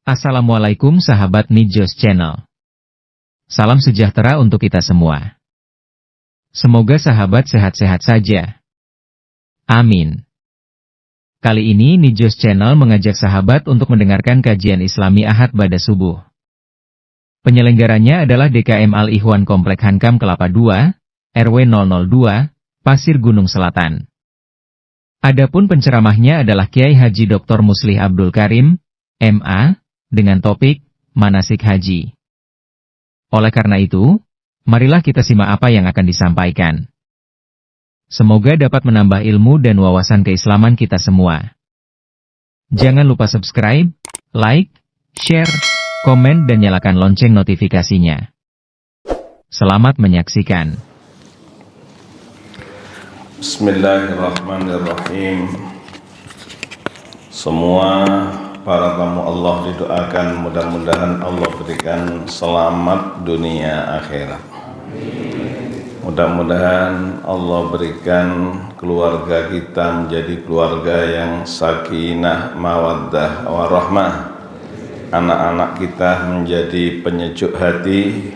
Assalamualaikum sahabat Nijos Channel. Salam sejahtera untuk kita semua. Semoga sahabat sehat-sehat saja. Amin. Kali ini Nijos Channel mengajak sahabat untuk mendengarkan kajian Islami Ahad pada subuh. Penyelenggaranya adalah DKM Al-Ikhwan Komplek Hankam Kelapa II, RW 002, Pasir Gunung Selatan. Adapun penceramahnya adalah Kiai Haji Dr. Muslih Abdul Karim, MA, dengan topik, Manasik Haji. Oleh karena itu, marilah kita simak apa yang akan disampaikan. Semoga dapat menambah ilmu dan wawasan keislaman kita semua. Jangan lupa subscribe, like, share, komen dan nyalakan lonceng notifikasinya. Selamat menyaksikan. Bismillahirrahmanirrahim. Semua para tamu Allah didoakan mudah-mudahan Allah berikan selamat dunia akhirat. Mudah-mudahan Allah berikan keluarga kita menjadi keluarga yang sakinah, mawaddah, warahmah. Anak-anak kita menjadi penyejuk hati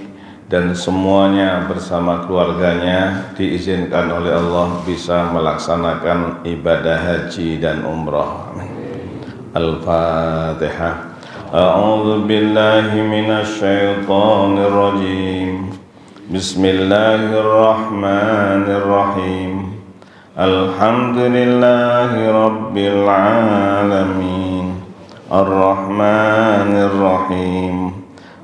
dan semuanya bersama keluarganya diizinkan oleh Allah bisa melaksanakan ibadah haji dan umrah. Amin. Al-Fatihah. A'udzu billahi minasy syaithanir rajim. Bismillahirrahmanirrahim. Alhamdulillahi rabbil alamin. Ar-Rahmanir Rahim.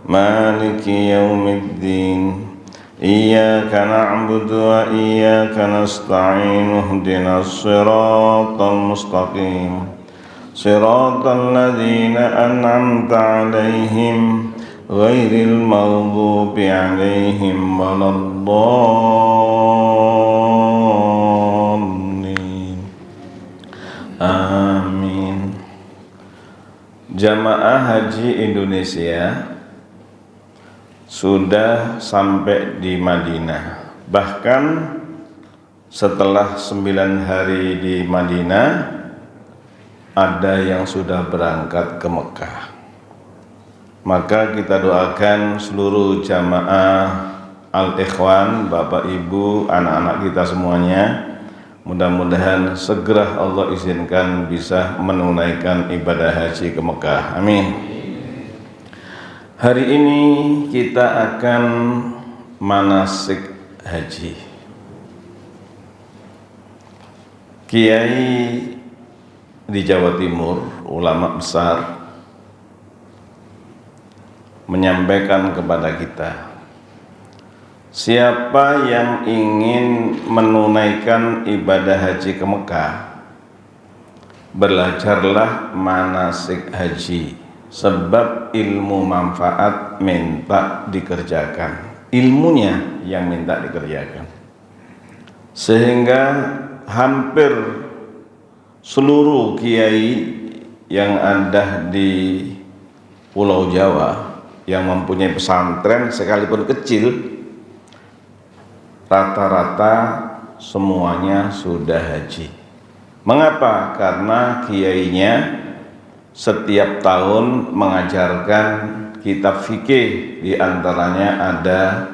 Maliki yaumiddin. Iyyaka na'budu wa iyyaka nasta'in. Ihdinas siratal mustaqim. Siratal ladzina an'amta 'alaihim ghairil maghdubi 'alaihim waladdallin. Amin. Jamaah Haji Indonesia sudah sampai di Madinah. Bahkan setelah 9 hari di Madinah, ada yang sudah berangkat ke Mekah. Maka kita doakan seluruh jamaah Al-Ikhwan, Bapak Ibu, anak-anak kita semuanya, mudah-mudahan segera Allah izinkan bisa menunaikan ibadah haji ke Mekah. Amin. Hari ini kita akan manasik haji. Kiai di Jawa Timur, ulama besar, menyampaikan kepada kita, siapa yang ingin menunaikan ibadah haji ke Mekah, belajarlah manasik haji, sebab ilmu manfaat minta dikerjakan, ilmunya yang minta dikerjakan. Sehingga hampir seluruh kiai yang ada di Pulau Jawa yang mempunyai pesantren sekalipun kecil, rata-rata semuanya sudah haji. Mengapa? Karena kiainya setiap tahun mengajarkan kitab fikih, di antaranya ada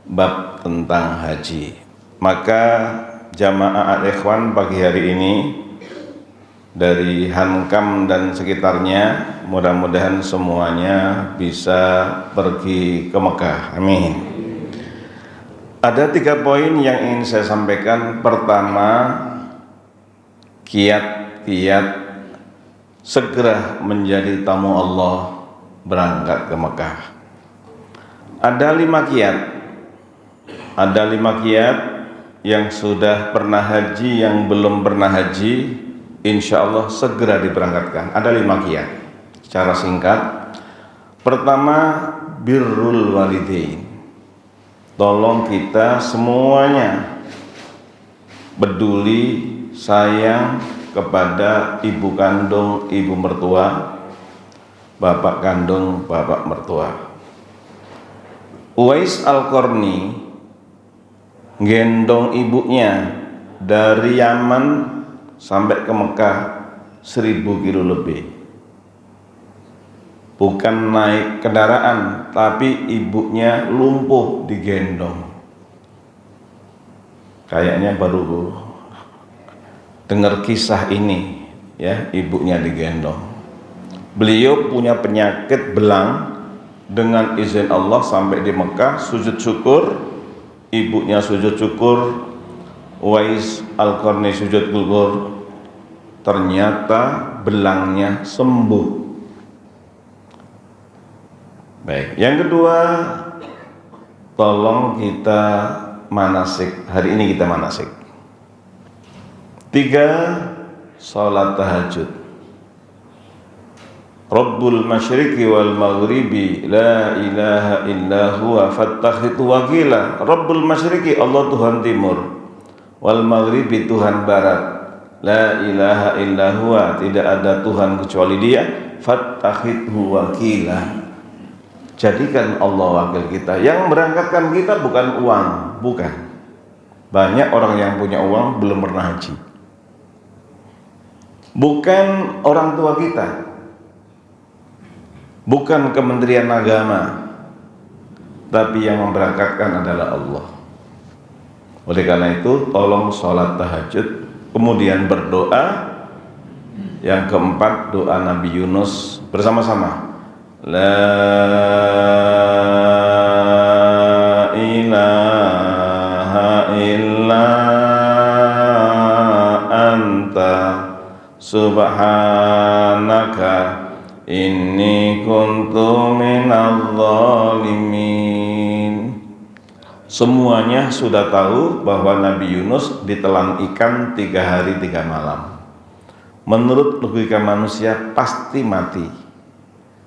bab tentang haji. Maka jamaah Al-Ikhwan pagi hari ini dari Hankam dan sekitarnya, mudah-mudahan semuanya bisa pergi ke Mekah. Amin. Ada 3 poin yang ingin saya sampaikan. Pertama, kiat-kiat segera menjadi tamu Allah berangkat ke Mekah. Ada 5 kiat. Ada 5 kiat yang sudah pernah haji, yang belum pernah haji, insya Allah segera diberangkatkan. Ada 5 kiat. Secara singkat, pertama, birrul walidain. Tolong kita semuanya peduli, sayang kepada ibu kandung, ibu mertua, bapak kandung, bapak mertua. Uwais Al-Qarni gendong ibunya dari Yaman sampai ke Mekah 1000 kilo lebih. bukan naik kendaraan, tapi ibunya lumpuh digendong. Kayaknya baru dengar kisah ini, ya, ibunya digendong. Beliau punya penyakit belang, dengan izin Allah sampai di Mekah sujud syukur, ibunya sujud syukur, Uwais Al-Qarni sujud syukur, ternyata belangnya sembuh. Baik, yang kedua, tolong kita manasik. Hari ini kita manasik. 3, sholat tahajud. Rabbul masyriqi wal maghribi la ilaha illa huwa fattakhidhu wakila. Rabbul masyriqi, Allah Tuhan timur, wal maghribi, Tuhan barat, la ilaha illa huwa, tidak ada Tuhan kecuali Dia, fattakhidhu wakila, jadikan Allah wakil kita. Yang berangkatkan kita bukan uang, bukan. Banyak orang yang punya uang belum pernah haji. Bukan orang tua kita, bukan Kementerian Agama, tapi yang memberangkatkan adalah Allah. Oleh karena itu, tolong sholat tahajud, kemudian berdoa. Yang keempat, doa Nabi Yunus bersama-sama. La ilaha illa anta subhanaka inni kuntu minadh dhalimin. Semuanya sudah tahu bahwa Nabi Yunus ditelan ikan 3 hari 3 malam. Menurut logika manusia pasti mati.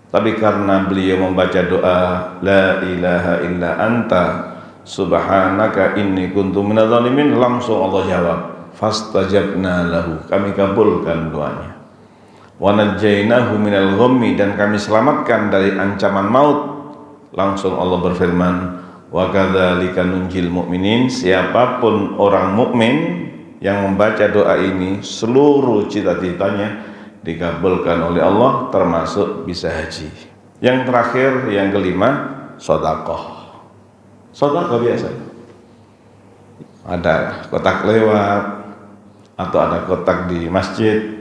Tapi karena beliau membaca doa la ilaha illa anta subhanaka inni kuntu minadh dhalimin, langsung Allah jawab, fastajabna lahu, kami kabulkan doanya. Wa najjaynahu minal ghammi, dan kami selamatkan dari ancaman maut. Langsung Allah berfirman, wa kadzalika nunjil mu'minin, siapapun orang mukmin yang membaca doa ini, seluruh cita-citanya dikabulkan oleh Allah, termasuk bisa haji. Yang terakhir, yang kelima, sedekah. Sedekah biasa. Ada kotak lewat atau ada kotak di masjid.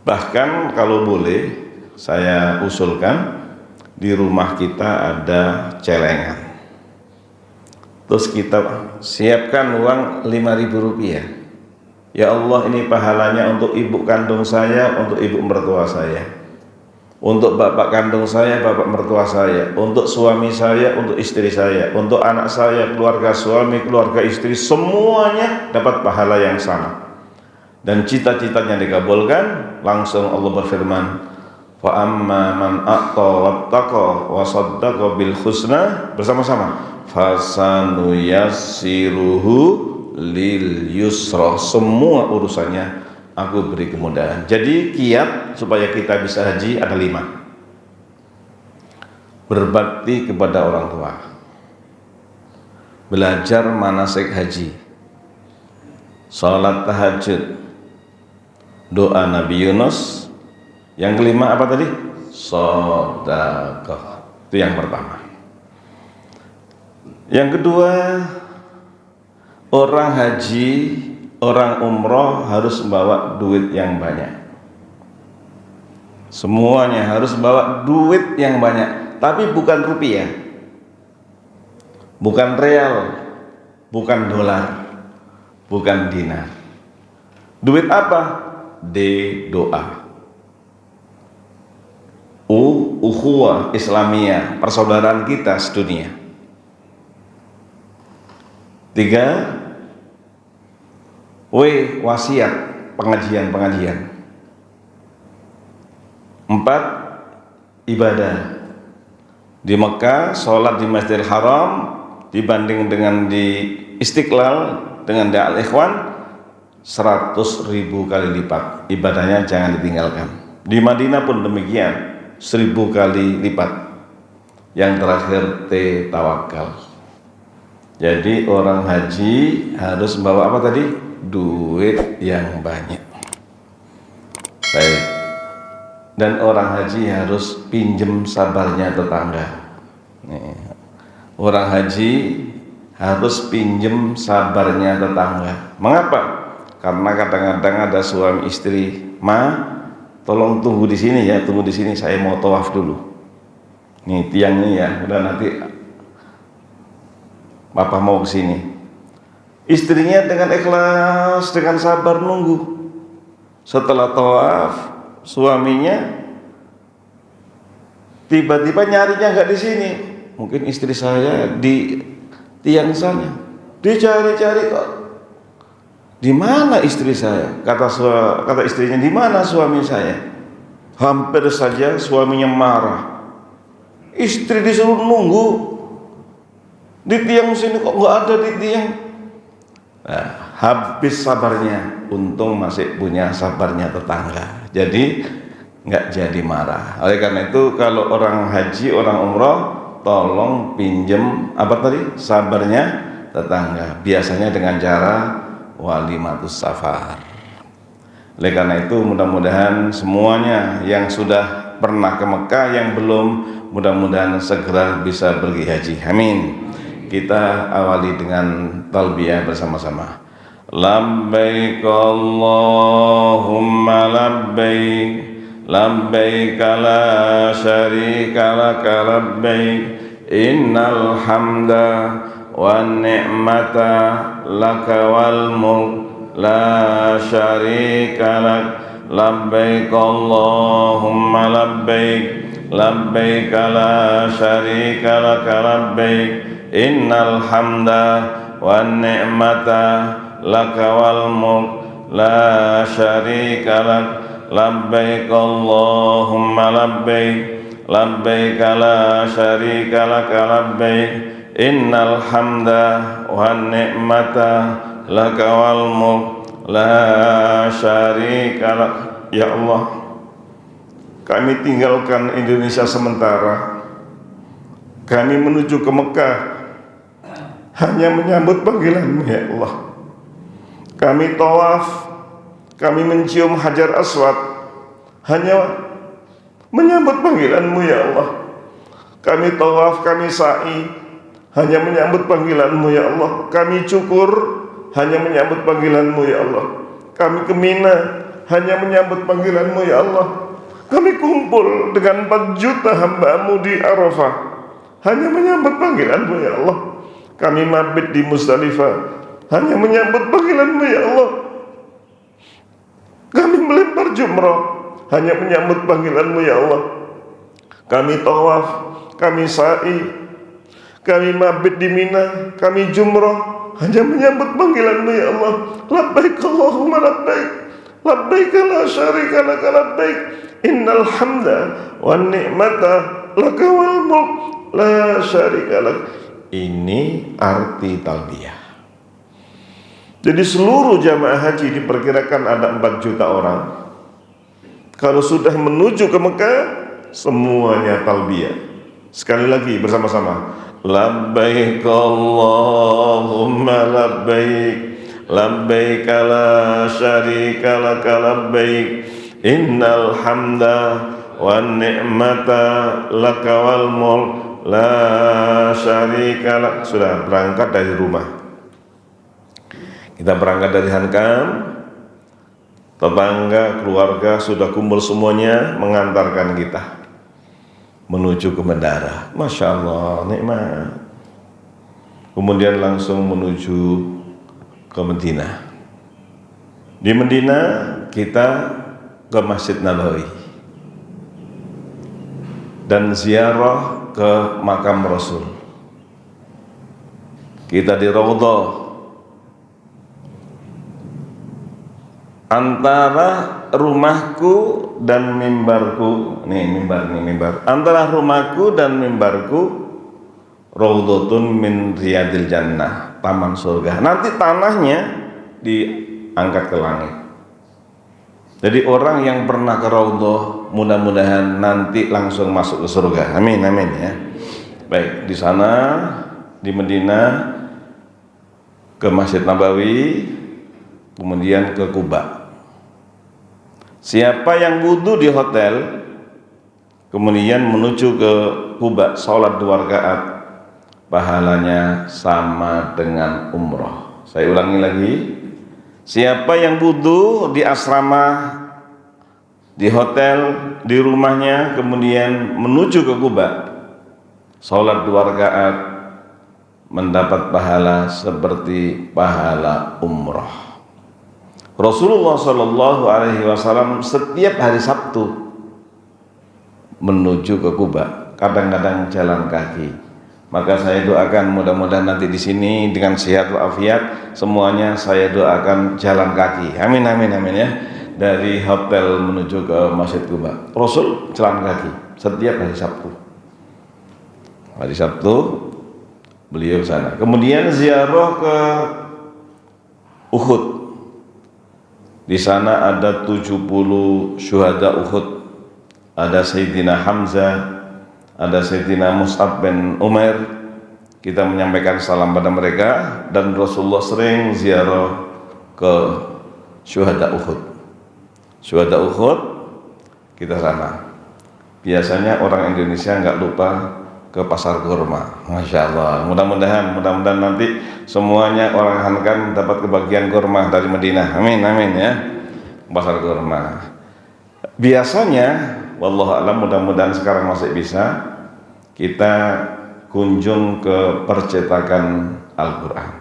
Bahkan kalau boleh, saya usulkan di rumah kita ada celengan. Terus kita siapkan uang 5.000 rupiah. Ya Allah, ini pahalanya untuk ibu kandung saya, untuk ibu mertua saya, untuk bapak kandung saya, bapak mertua saya, untuk suami saya, untuk istri saya, untuk anak saya, keluarga suami, keluarga istri, semuanya dapat pahala yang sama dan cita-citanya dikabulkan. Langsung Allah berfirman, fa amma man a'ta wattaqa wa saddaqa bil husna, bersama-sama, fasanuyassiruhu lil yusra, semua urusannya aku beri kemudahan. Jadi kiat supaya kita bisa haji ada 5. Berbakti kepada orang tua, belajar manasik haji, sholat tahajud, doa Nabi Yunus. Yang kelima apa tadi? Sedekah. Itu yang pertama. Yang kedua, orang haji, orang umroh harus membawa duit yang banyak. Semuanya harus membawa duit yang banyak, tapi bukan rupiah, bukan real, bukan dolar, bukan dinar. Duit apa? Doa. Ukhuwah Islamiyah, persaudaraan kita sedunia. 3, wasiat, pengajian. 4, ibadah. Di Mekah, sholat di Masjidil Haram dibanding dengan di Istiqlal dengan di Al-Ikhwan 100.000 kali lipat. Ibadahnya jangan ditinggalkan. Di Madinah pun demikian, 1000 kali lipat. Yang terakhir, tawakal. Jadi orang haji harus membawa apa tadi? Duit yang banyak. Baik, Dan orang haji harus pinjem sabarnya tetangga. Nih, orang haji harus pinjem sabarnya tetangga. Mengapa? Karena kadang-kadang ada suami istri, tolong tunggu di sini ya, tunggu di sini, saya mau tawaf dulu. Nih tiangnya ya, udah nanti Bapak mau ke sini. Istrinya dengan ikhlas, dengan sabar nunggu. Setelah tawaf, suaminya tiba-tiba nyarinya nggak di sini. Mungkin istri saya di tiang sana. Dicari-cari kok. Di mana istri saya? Kata istrinya, di mana suami saya? Hampir saja suaminya marah. Istri disuruh nunggu di tiang sini, kok nggak ada di tiang. Nah, habis sabarnya. Untung masih punya sabarnya tetangga, jadi nggak jadi marah. Oleh karena itu, kalau orang haji, orang umroh, tolong pinjem sabarnya tetangga. Biasanya dengan cara walimatus safar. Oleh karena itu, mudah-mudahan semuanya yang sudah pernah ke Mekah, yang belum, mudah-mudahan segera bisa pergi haji. Amin. Kita awali dengan talbiyah bersama-sama. Labbaik Allahumma labbaik, labbaik la syarika laka labbaik, innal hamda wan ni'mata laka wal mulk la syarika lak. Labbaik Allahumma labbaik, labbaik la syarika laka labbaik, innal hamda wan ni'mata laka wal mulk la syarika lak. Labbaik Allahumma labbaik, labbaik la syarika laka labbaik, innal hamda wan ni'mata laka wal mulk la syarika lak. Ya Allah, kami tinggalkan Indonesia sementara, kami menuju ke Mekah hanya menyambut panggilan-Mu ya Allah. Kami tawaf, kami mencium Hajar Aswad hanya menyambut panggilan-Mu ya Allah. Kami tawaf, kami sa'i hanya menyambut panggilan-Mu ya Allah. Kami cukur hanya menyambut panggilan-Mu ya Allah. Kami ke Mina hanya menyambut panggilan-Mu ya Allah. Kami kumpul dengan 4 juta hamba-Mu di Arafah hanya menyambut panggilan-Mu ya Allah. Kami mabit di Musdalifah hanya menyambut panggilan-Mu ya Allah. Kami melempar jumrah hanya menyambut panggilan-Mu ya Allah. Kami tawaf, kami sa'i, kami mabit di Mina, kami jumrah hanya menyambut panggilan-Mu ya Allah. Labbaik Allahumma labbaik, labbaik la syarika laka labbaik, innal hamda wan ni'mata laka wal mulk la syarika lak. Ini arti talbiyah. Jadi seluruh jamaah haji diperkirakan ada 4 juta orang. Kalau sudah menuju ke Mekah, semuanya talbiyah. Sekali lagi bersama-sama. Labbaik Allahumma labbaik, labbaik la syarika laka labbaik, innal hamda wan ni'mata laka wal mulk la syarika lak. Sudah berangkat dari rumah. Kita berangkat dari Hankam, tetangga, keluarga sudah kumpul semuanya mengantarkan kita menuju ke bandara. Masya Allah, nikmat. Kemudian langsung menuju ke Madinah. Di Madinah kita ke Masjid Nabawi dan ziarah ke makam Rasul. Kita di Raudhah. Antara rumahku dan mimbarku, mimbar. Antara rumahku dan mimbarku, Raudhatun min riyadil jannah, taman surga. Nanti tanahnya diangkat ke langit. Jadi orang yang pernah ke Raudhah, mudah-mudahan nanti langsung masuk ke surga. Amin, amin ya. Baik, di sana di Madinah ke Masjid Nabawi, kemudian ke Kuba. Siapa yang wudhu di hotel kemudian menuju ke Quba sholat 2 rakaat, pahalanya sama dengan umroh. Saya ulangi lagi, siapa yang wudhu di asrama, di hotel, di rumahnya, kemudian menuju ke Quba sholat 2 rakaat, mendapat pahala seperti pahala umroh. Rasulullah Shallallahu Alaihi Wasallam setiap hari Sabtu menuju ke Quba, kadang-kadang jalan kaki. Maka saya doakan mudah-mudahan nanti di sini dengan sehat walafiat semuanya, saya doakan jalan kaki. Amin amin amin ya. Dari hotel menuju ke Masjid Quba, Rasul jalan kaki setiap hari Sabtu. Hari Sabtu beliau sana. Kemudian ziarah ke Uhud. Di sana ada 70 syuhada Uhud. Ada Sayyidina Hamzah, ada Sayyidina Mus'ab bin Umair. Kita menyampaikan salam pada mereka, dan Rasulullah sering ziarah ke syuhada Uhud. Syuhada Uhud kita sana. Biasanya orang Indonesia nggak lupa ke pasar kurma. Masya Allah. Mudah-mudahan nanti semuanya orang Hankan dapat kebagian kurma dari Madinah. Amin amin ya. Pasar kurma. Biasanya, wallahu a'lam, mudah-mudahan sekarang masih bisa, kita kunjung ke percetakan Al-Quran.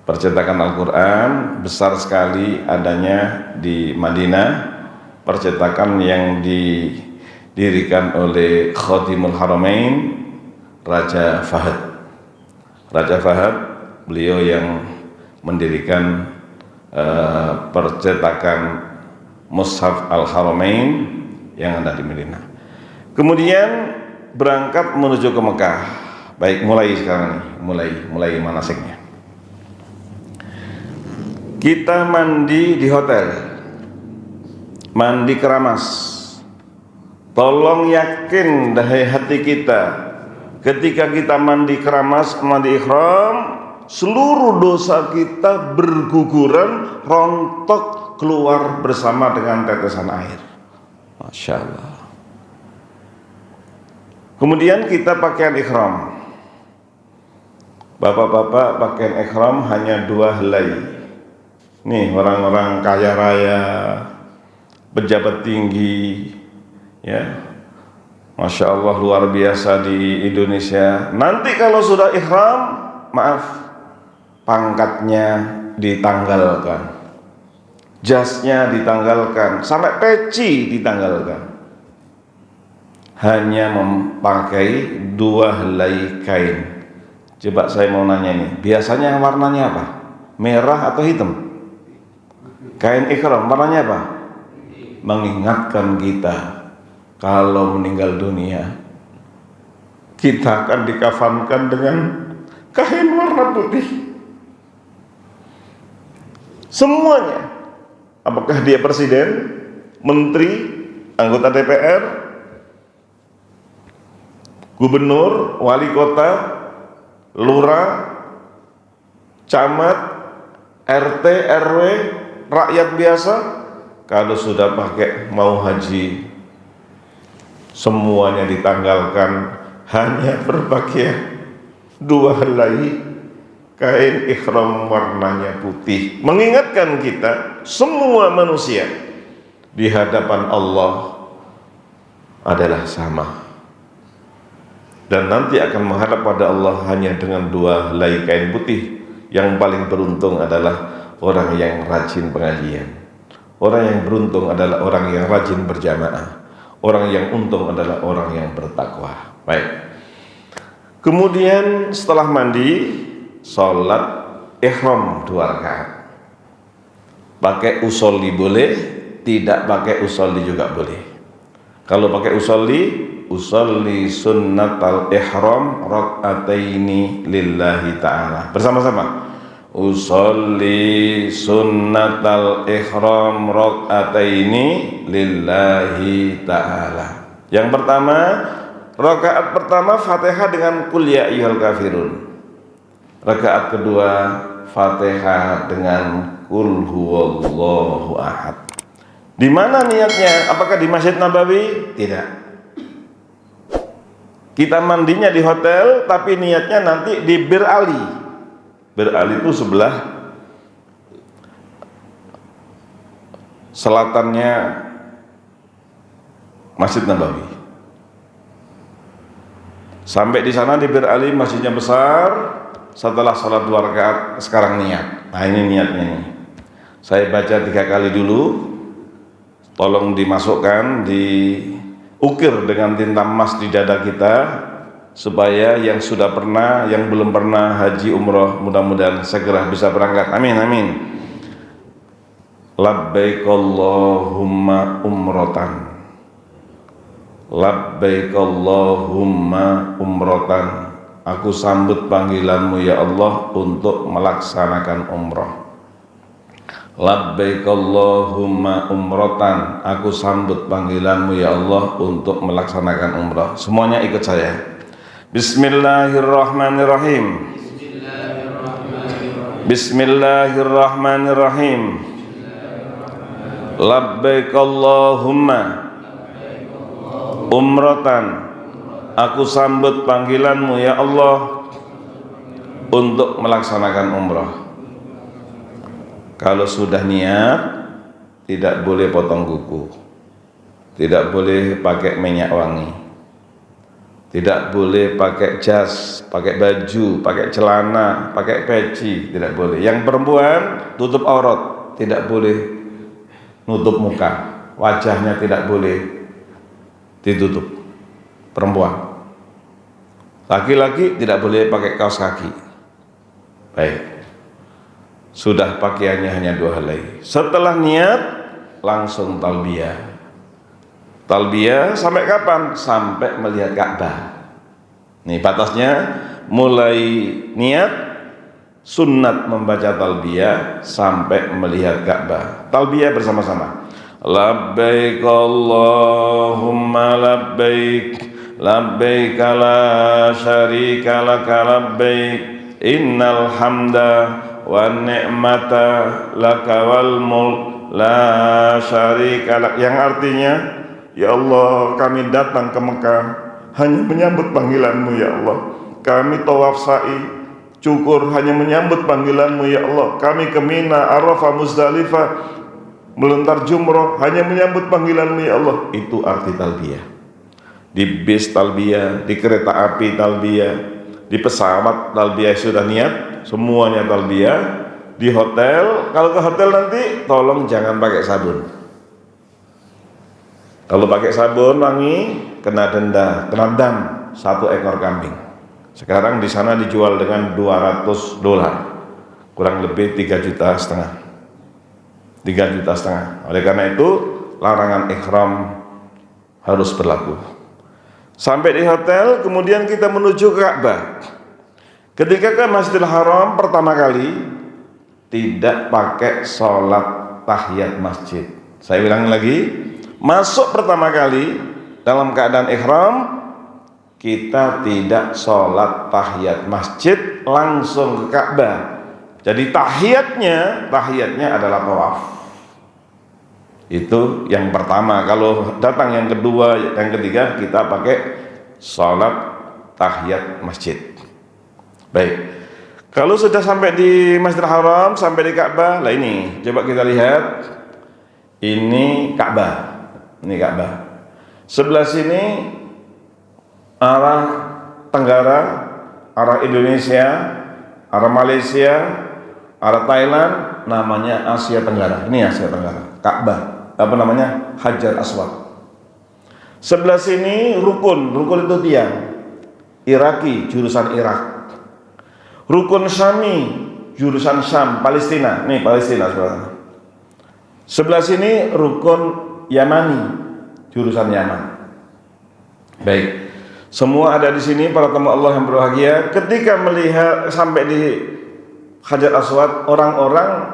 Percetakan Al-Quran besar sekali adanya di Madinah. Percetakan yang didirikan oleh Khadimul Haramain, Raja Fahad. Raja Fahad, beliau yang mendirikan percetakan Mushaf Al-Haramain yang ada di Madinah. Kemudian berangkat menuju ke Mekah. Baik, mulai sekarang nih, mulai manasiknya. Kita mandi di hotel, mandi keramas. Tolong yakin dahai hati kita, ketika kita mandi keramas, mandi ihram, seluruh dosa kita berguguran, rontok keluar bersama dengan tetesan air. Masya Allah. Kemudian kita pakaian ihram. Bapak-bapak pakaian ihram hanya 2 helai. Nih orang-orang kaya raya, pejabat tinggi, ya, Masya Allah luar biasa di Indonesia. Nanti kalau sudah ihram, maaf, pangkatnya ditanggalkan, jasnya ditanggalkan, sampai peci ditanggalkan. Hanya memakai 2 helai kain. Coba saya mau nanya nih, biasanya warnanya apa? Merah atau hitam? Kain ihram warnanya apa? Mengingatkan kita kalau meninggal dunia kita akan dikafankan dengan kain warna putih. Semuanya, apakah dia presiden, menteri, anggota DPR, gubernur, wali kota, lurah, camat, RT, RW, rakyat biasa, kalau sudah pakai mau haji, semuanya ditanggalkan, hanya berpakaian 2 helai kain ihram warnanya putih, mengingatkan kita semua manusia di hadapan Allah adalah sama, dan nanti akan menghadap pada Allah hanya dengan 2 helai kain putih. Yang paling beruntung adalah orang yang rajin pengajian. Orang yang beruntung adalah orang yang rajin berjamaah. Orang yang untung adalah orang yang bertakwa. Baik. Kemudian setelah mandi, sholat ihram 2 rakaat. Pakai usolli boleh, tidak pakai usolli juga boleh. Kalau pakai usolli sunnatal ihram rak'ataini lillahi ta'ala. Bersama-sama. Usolli sunnatal ihram rak'ataini lillahi ta'ala. Yang pertama, rakaat pertama Fatihah dengan qul ya ayyuhal kafirun. Rakaat kedua Fatihah dengan qul huwallahu ahad. Di mana niatnya? Apakah di Masjid Nabawi? Tidak. Kita mandinya di hotel, tapi niatnya nanti di Bir Ali. Bir Ali itu sebelah selatannya Masjid Nabawi. Sampai di sana di Bir Ali, masjidnya besar. Setelah sholat 2 rakaat, sekarang niat. Nah, ini niatnya nih. Saya baca 3 kali dulu. Tolong dimasukkan, diukir dengan tinta emas di dada kita, supaya yang sudah pernah, yang belum pernah haji umroh, mudah-mudahan segera bisa berangkat. Amin, amin. Labbaik Allahumma umrotan. Labbaik Allahumma umrotan. Aku sambut panggilanmu ya Allah untuk melaksanakan umroh. Labbaik Allahumma umrotan. Aku sambut panggilanmu ya Allah untuk melaksanakan umroh. Semuanya ikut saya. Bismillahirrahmanirrahim. Bismillahirrahmanirrahim. Labbaik Allahumma umrotan. Aku sambut panggilanmu ya Allah untuk melaksanakan umroh. Kalau sudah niat, tidak boleh potong kuku, tidak boleh pakai minyak wangi, tidak boleh pakai jas, pakai baju, pakai celana, pakai peci, tidak boleh. Yang perempuan tutup aurat, tidak boleh nutup muka, wajahnya tidak boleh ditutup. Perempuan. Laki-laki tidak boleh pakai kaos kaki. Baik. Sudah pakaiannya hanya 2 helai. Setelah niat langsung talbiyah. Talbiyah sampai kapan? Sampai melihat Ka'bah. Nih batasnya, mulai niat sunnat membaca talbiyah sampai melihat Ka'bah. Talbiyah bersama-sama. Labbaik Allahumma labbaik, labbaik la syarika laka labbaik, innal hamda wa ni'mata laka wal mulk la syarika lak. Yang artinya, ya Allah, kami datang ke Mekah hanya menyambut panggilanmu ya Allah. Kami tawaf sa'i, cukur hanya menyambut panggilanmu ya Allah. Kami ke Mina, Arafah, Muzdalifah, melontar jumroh hanya menyambut panggilanmu ya Allah. Itu arti talbiyah. Di bis talbiyah, di kereta api talbiyah, di pesawat talbiyah sudah niat, semuanya talbiyah. Di hotel, kalau ke hotel nanti tolong jangan pakai sabun. Kalau pakai sabun wangi kena denda, kena dam 1 ekor kambing. Sekarang di sana dijual dengan $200, kurang lebih 3,5 juta. 3,5 juta. Oleh karena itu larangan ihram harus berlaku. Sampai di hotel, kemudian kita menuju ke Ka'bah. Ketika ke Masjidil Haram pertama kali, tidak pakai sholat tahiyat masjid. Saya ulangi lagi, masuk pertama kali dalam keadaan ihram, kita tidak sholat tahiyat masjid, langsung ke Ka'bah. Jadi tahiyatnya adalah tawaf. Itu yang pertama. Kalau datang yang kedua, yang ketiga, kita pakai sholat tahiyat masjid. Baik. Kalau sudah sampai di Masjidil Haram, sampai di Ka'bah, lah ini, coba kita lihat. Ini Ka'bah. Ini Ka'bah. Sebelah sini arah Tenggara, arah Indonesia, arah Malaysia, arah Thailand, namanya Asia Tenggara. Ini Asia Tenggara. Ka'bah, apa namanya? Hajar Aswad. Sebelah sini rukun itu tiang. Iraki, jurusan Irak. Rukun Syami, jurusan Syam, Palestina. Nih Palestina sebelah. Sebelah sini rukun Yamani, jurusan Yaman. Baik. Semua ada di sini para tamu Allah yang berbahagia. Ketika melihat sampai di Hajar Aswad, orang-orang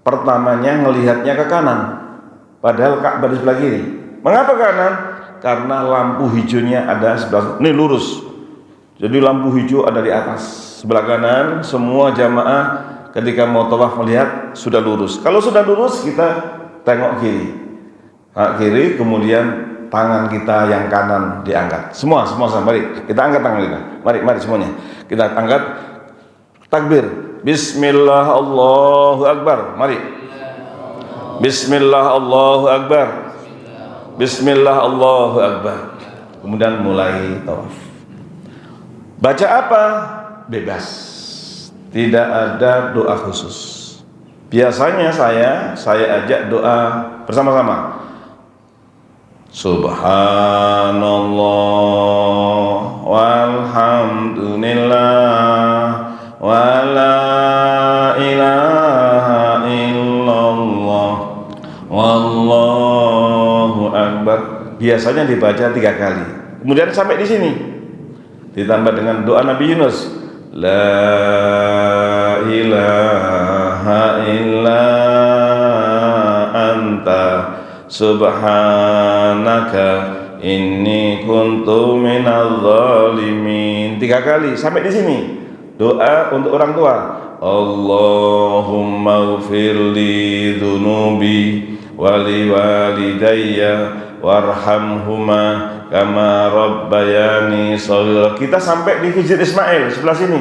pertamanya melihatnya ke kanan, padahal Ka'bah di sebelah kiri. Mengapa kanan? Karena lampu hijaunya ada sebelah. Ini lurus. Jadi lampu hijau ada di atas. Sebelah kanan, semua jamaah ketika mau tawaf melihat sudah lurus. Kalau sudah lurus, kita tengok kiri. kiri, kemudian tangan kita yang kanan diangkat. Semua mari kita angkat tangan kita. Mari semuanya. Kita angkat. Takbir. Bismillah Allahu Akbar. Mari. Bismillah Allahu Akbar. Bismillah Allahu Akbar. Kemudian mulai tawaf. Baca apa? Bebas. Tidak ada doa khusus. Biasanya saya ajak doa bersama-sama. Subhanallah walhamdulillah wa la ilaha illallah wallahu akbar. Biasanya dibaca 3 kali. Kemudian sampai di sini ditambah dengan doa Nabi Yunus, la ilaha illa anta subhanaka inni kuntu minadz zalimin. 3 kali sampai di sini. Doa untuk orang tua. Allahumma ighfirli dzunubi wa liwalidayya warhamhuma kama rabbayani shaghira. Kita sampai di Hijr Ismail sebelah sini,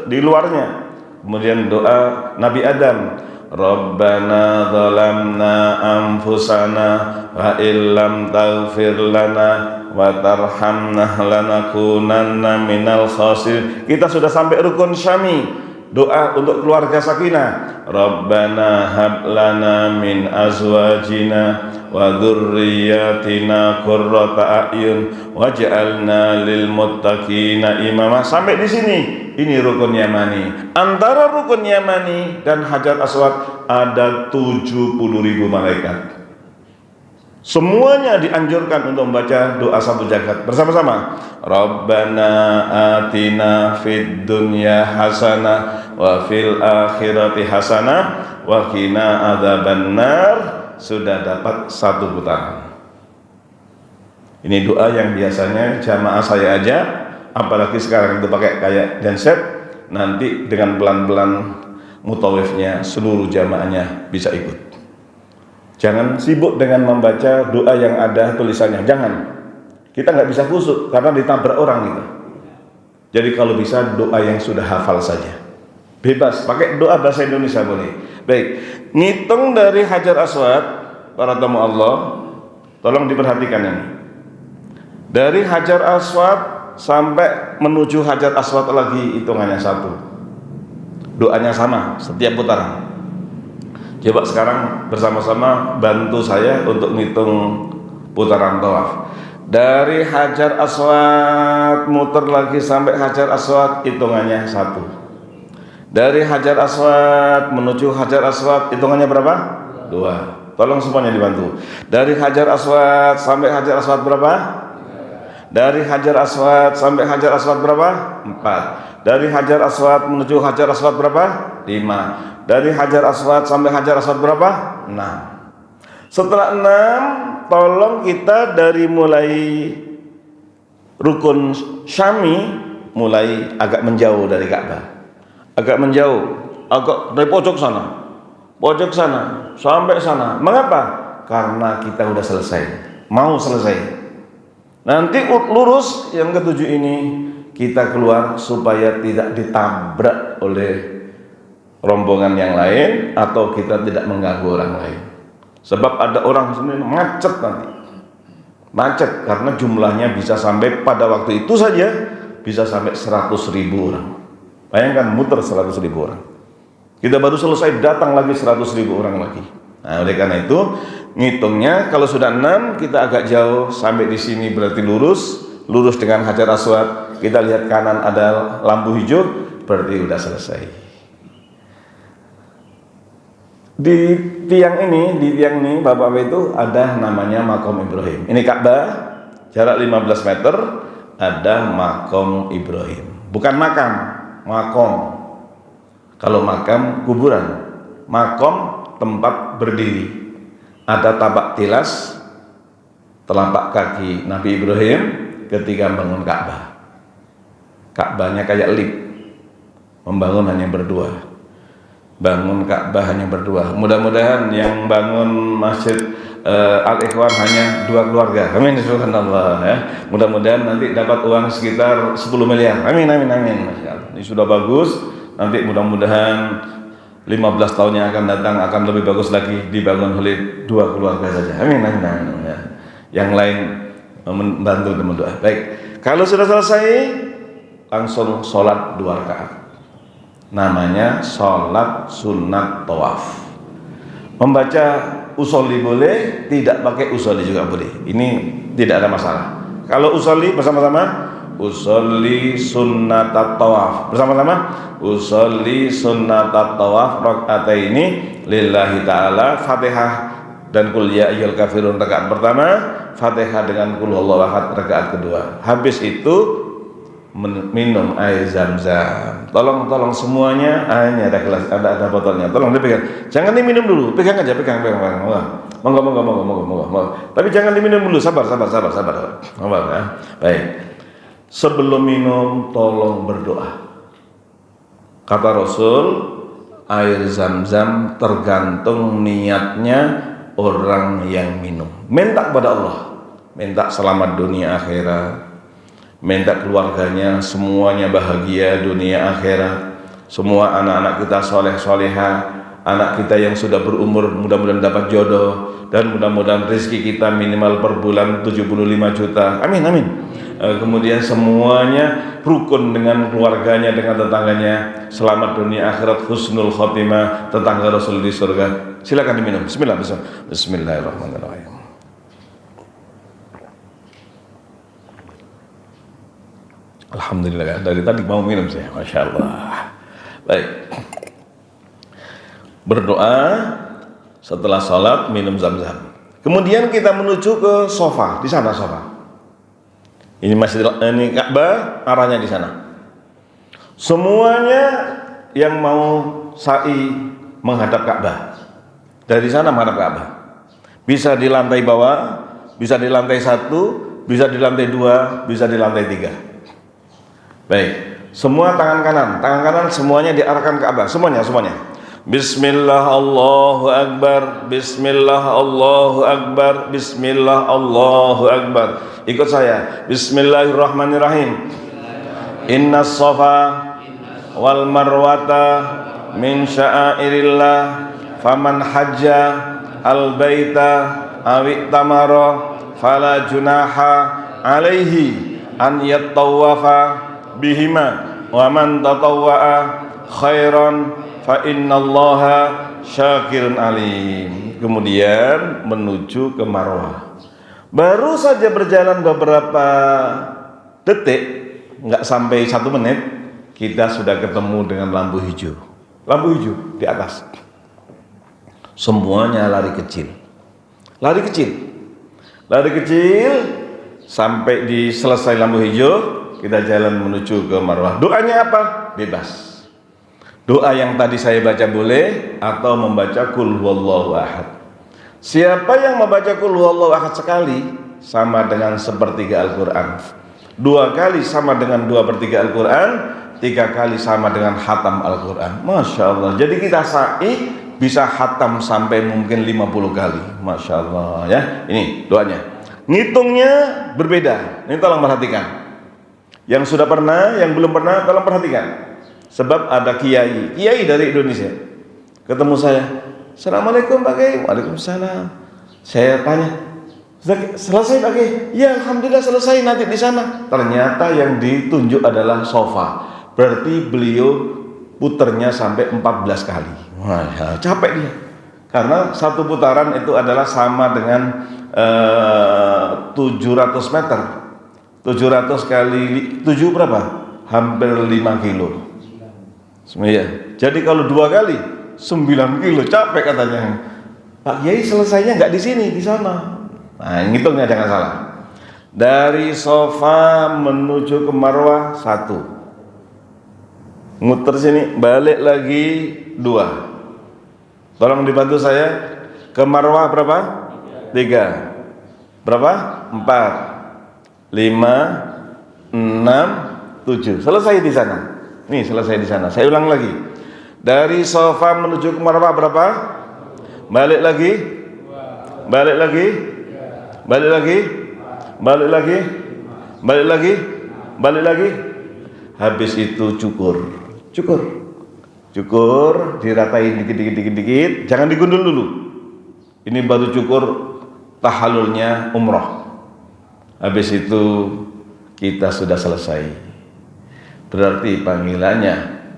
di luarnya. Kemudian doa Nabi Adam, Rabbana zalamna anfusana wa illam taghfir lana wa tarhamna lanakunanna minal khasirin. Kita sudah sampai rukun syami, doa untuk keluarga sakinah. Rabbana hab lana min azwajina wa dzurriyyatina qurrata a'yun waj'alna lil muttaqina imama. Sampai di sini. Ini rukun Yamani. Antara rukun Yamani dan Hajar Aswad ada 70.000 malaikat. Semuanya dianjurkan untuk membaca doa satu jagat bersama-sama. Rabbana atina fid dunya hasanah wa fil akhirati hasanah wa qina adzabannar. Sudah dapat 1 putaran. Ini doa yang biasanya jamaah saya aja, apalagi sekarang itu pakai kayak genset, nanti dengan pelan-pelan mutawifnya seluruh jamaahnya bisa ikut. Jangan sibuk dengan membaca doa yang ada tulisannya, jangan. Kita nggak bisa khusyuk karena ditabrak orang gitu. Jadi kalau bisa doa yang sudah hafal saja. Bebas, pakai doa bahasa Indonesia boleh. Baik, ngitung dari Hajar Aswad, para tamu Allah, tolong diperhatikan ini. Dari Hajar Aswad sampai menuju Hajar Aswad lagi hitungannya 1. Doanya sama setiap putaran. Coba sekarang bersama-sama bantu saya untuk ngitung putaran tawaf. Dari Hajar Aswad muter lagi sampai Hajar Aswad hitungannya 1. Dari Hajar Aswad menuju Hajar Aswad hitungannya berapa? 2. Tolong semuanya dibantu. Dari Hajar Aswad sampai Hajar Aswad berapa? Dari Hajar Aswad sampai Hajar Aswad berapa? 4. Dari Hajar Aswad menuju Hajar Aswad berapa? 5. Dari Hajar Aswad sampai Hajar Aswad berapa? 6. Setelah 6, tolong kita dari mulai rukun Syami mulai agak menjauh dari Ka'bah. Agak menjauh, agak dari pojok sana, sampai sana. Mengapa? Karena kita udah selesai, mau selesai. Nanti lurus yang ke-7 ini kita keluar supaya tidak ditabrak oleh rombongan yang lain atau kita tidak mengganggu orang lain. Sebab ada orang sini macet nanti. Macet karena jumlahnya bisa sampai pada waktu itu saja bisa sampai 100.000 orang. Bayangkan muter 100.000 orang. Kita baru selesai datang lagi 100.000 orang lagi. Nah, oleh karena itu ngitungnya kalau sudah 6 kita agak jauh sampai di sini berarti lurus dengan Hajar Aswad. Kita lihat kanan ada lampu hijau berarti sudah selesai. Di tiang ini Bapak-Bapak itu ada namanya Makom Ibrahim. Ini Ka'bah jarak 15 meter ada Makom Ibrahim. Bukan makam, makom. Kalau makam kuburan, makom tempat berdiri. Ada tapak tilas telapak kaki Nabi Ibrahim ketika membangun Ka'bah. Ka'bahnya kayak lift, membangun hanya berdua. Bangun Ka'bah hanya berdua. Mudah-mudahan yang bangun Masjid Al-Ikhwan hanya 2 keluarga. Amin, subhanallah ya. Mudah-mudahan nanti dapat uang sekitar 10 miliar. Amin, amin, amin. Masya Allah. Ini sudah bagus. Nanti mudah-mudahan 15 tahun yang akan datang akan lebih bagus lagi, dibangun oleh 2 keluarga saja. Amin, amin, amin ya. Yang lain membantu dan mendoa. Baik. Kalau sudah selesai, langsung sholat 2 rakaat. Namanya sholat sunat tawaf. Membaca usolli boleh, tidak pakai usolli juga boleh. Ini tidak ada masalah. Kalau usolli bersama-sama, usolli sunnat tawaf. Bersama-sama, usolli sunnat tawaf rakaataini lillahi ta'ala. Fatihah dan qul ya ayyuhal kafirun rakaat pertama, Fatihah dengan qul huwallahu ahad rakaat kedua. Habis itu minum air zam-zam. Tolong semuanya, ini ada gelas, ada botolnya. Tolong dipegang. Jangan diminum dulu, pegang aja, pegang. Monggo. Tapi jangan diminum dulu, sabar. Sabar ya. Baik. Sebelum minum tolong berdoa. Kata Rasul, air zam-zam tergantung niatnya orang yang minum. Minta kepada Allah, minta selamat dunia akhirat, minta keluarganya semuanya bahagia dunia akhirat, semua anak-anak kita soleh-soleha, anak kita yang sudah berumur mudah-mudahan dapat jodoh, dan mudah-mudahan rezeki kita minimal per bulan 75 juta. Amin, amin. Kemudian semuanya rukun dengan keluarganya, dengan tetangganya, selamat dunia akhirat, husnul khotimah, tetangga Rasul di surga. Silakan diminum. Bismillahirrahmanirrahim. Alhamdulillah, dari tadi mau minum saya, Masya Allah. Baik. Berdoa setelah sholat, minum zam-zam. Kemudian kita menuju ke sofa. Di sana sofa. Ini ini Ka'bah, arahnya di sana. Semuanya yang mau sa'i menghadap Ka'bah. Dari sana menghadap Ka'bah. Bisa di lantai bawah, bisa di lantai 1, bisa di lantai 2, bisa di lantai 3. Baik, semua tangan kanan semuanya diarahkan ke Ka'bah, semuanya. Bismillah Allahu Akbar, Bismillah Allahu Akbar, Bismillah Allahu Akbar. Ikut saya. Bismillahirrahmanirrahim. Innas safa wal marwata min sya'airillah, faman hajja al baita awi tamara fala junaha alaihi an yattawafa bihima wa man tatawwa'a khairan fa innallaha syakirun alim. Kemudian menuju ke Marwah. Baru saja berjalan beberapa detik, nggak sampai 1 menit, kita sudah ketemu dengan lampu hijau di atas. Semuanya lari kecil sampai di selesai lampu hijau. Kita jalan menuju ke Marwah. Doanya apa? Bebas. Doa yang tadi saya baca boleh, atau membaca Qul huwallahu ahad. Siapa yang membaca Qul huwallahu ahad sekali, sama dengan sepertiga Al-Quran. 2 kali sama dengan 2/3 Al-Quran. 3 kali sama dengan khatam Al-Quran. Masya Allah. Jadi kita sa'i bisa khatam sampai mungkin 50 kali. Masya Allah ya. Ini doanya. Ngitungnya berbeda. Ini tolong perhatikan. Yang sudah pernah, yang belum pernah, tolong perhatikan. Sebab ada kiai dari Indonesia ketemu saya. Assalamualaikum Pak Kiai. Waalaikumsalam. Saya tanya, selesai Pak Kiai? Ya alhamdulillah selesai, nanti di sana. Ternyata yang ditunjuk adalah sofa. Berarti beliau puternya sampai 14 kali. Wah, capek dia. Karena satu putaran itu adalah sama dengan 700 meter. 700 kali 7 berapa? Hampir 5 kilo. Ya. Jadi kalau 2 kali 9 kilo, capek katanya. Pak Kiai selesainya nggak di sini, di sana. Nah, ngitungnya jangan salah. Dari sofa menuju ke Marwah 1. Muter sini, balik lagi 2. Tolong dibantu saya. Ke Marwah berapa? 3. Berapa? 4. 5, 6, 7. Selesai di sana. Nih, selesai di sana. Saya ulang lagi. Dari sofa menuju ke Marwah berapa? Balik lagi Balik lagi. Balik lagi. Balik lagi. Balik lagi. Balik lagi. Habis itu cukur. Cukur, diratain dikit. Jangan digundul dulu. Ini baru cukur tahallulnya umroh. Habis itu kita sudah selesai. Berarti panggilannya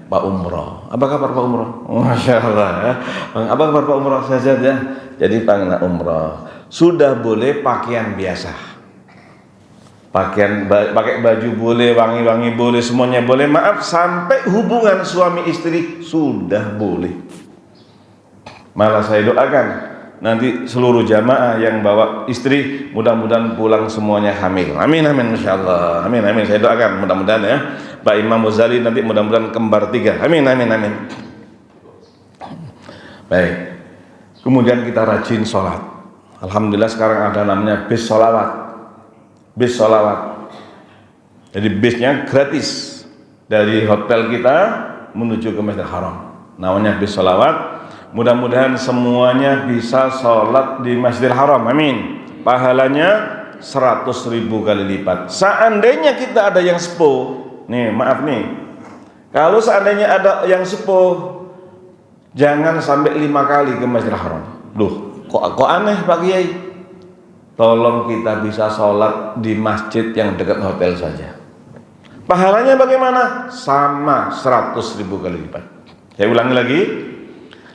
Pak Umroh. Apa kabar Pak Umroh? Masya Allah ya. Apa kabar Pak Umroh? Sehat ya. Jadi panggilan umroh. Sudah boleh pakaian biasa. Pakai baju boleh, wangi-wangi boleh, semuanya boleh. Maaf, sampai hubungan suami istri sudah boleh. Malah saya doakan nanti seluruh jamaah yang bawa istri mudah-mudahan pulang semuanya hamil. Amin amin insyaallah. Amin amin, saya doakan mudah-mudahan ya. Pak Imam Muzali nanti mudah-mudahan kembar 3. Amin amin amin. Baik. Kemudian kita rajin sholat. Alhamdulillah sekarang ada namanya bis sholawat. Bis sholawat. Jadi bisnya gratis dari hotel kita menuju ke Masjidil Haram. Namanya bis sholawat. Mudah-mudahan semuanya bisa sholat di Masjidil Haram. Amin. Pahalanya 100.000 kali lipat. Seandainya kita ada yang sepuh, nih maaf nih, kalau seandainya ada yang sepuh, jangan sampai 5 kali ke Masjidil Haram. Loh, kok aneh Pak Kiai? Tolong kita bisa sholat di masjid yang dekat hotel saja. Pahalanya bagaimana? Sama 100.000 kali lipat. Saya ulangi lagi.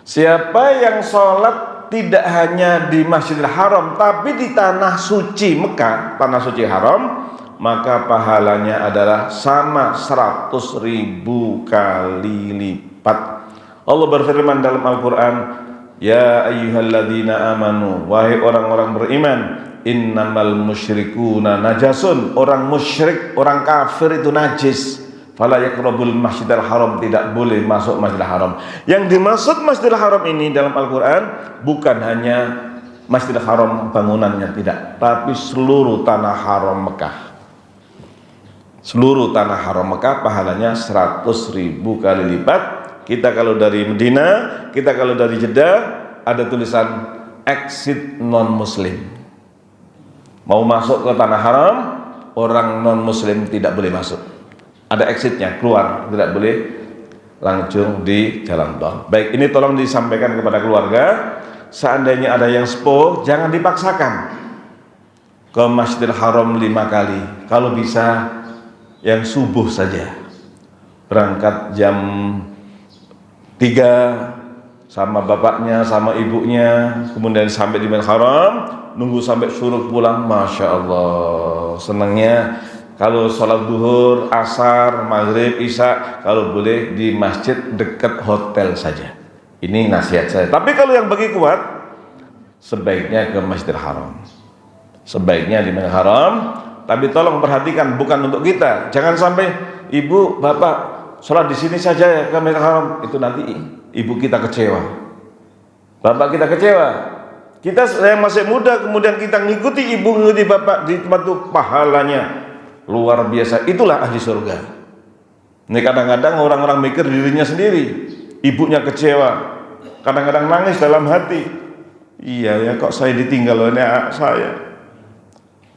Siapa yang sholat tidak hanya di Masjidil Haram, tapi di tanah suci Mekah, tanah suci Haram, maka pahalanya adalah sama 100.000 kali lipat. Allah berfirman dalam Al-Quran, ya ayyuhalladzina amanu, wahai orang-orang beriman, innamal musyrikuna najasun, orang musyrik, orang kafir itu najis. Fala yaqrabul Masjidil Haram, tidak boleh masuk Masjidil Haram. Yang dimaksud Masjidil Haram ini dalam Al-Quran bukan hanya Masjidil Haram bangunannya, tidak, tapi seluruh tanah haram Mekah. Seluruh tanah haram Mekah pahalanya 100.000 kali lipat. Kita kalau dari Medina, kita kalau dari Jeddah, ada tulisan exit non muslim. Mau masuk ke tanah haram, orang non muslim tidak boleh masuk. Ada exitnya, keluar, tidak boleh langsung di jalan tol. Baik, ini tolong disampaikan kepada keluarga. Seandainya ada yang sepuh, jangan dipaksakan ke Masjidil Haram 5 kali. Kalau bisa yang subuh saja, berangkat jam 3 sama bapaknya, sama ibunya, kemudian sampai di Masjidil Haram, nunggu sampai suruh pulang. Masya Allah, senangnya kalau sholat duhur, asar, maghrib, isya, kalau boleh di masjid dekat hotel saja. Ini nasihat saya. Tapi kalau yang bagi kuat, sebaiknya ke Masjidil Haram. Sebaiknya di Masjidil Haram. Tapi tolong perhatikan, bukan untuk kita. Jangan sampai ibu, bapak sholat di sini saja ya ke Masjidil Haram. Itu nanti ibu kita kecewa, bapak kita kecewa. Kita yang masih muda, kemudian kita ngikuti ibu, ngikuti bapak di tempat itu, pahalanya luar biasa. Itulah ahli surga. Ini kadang-kadang orang-orang mikir dirinya sendiri, ibunya kecewa, kadang-kadang nangis dalam hati. Iya ya, kok saya ditinggal oleh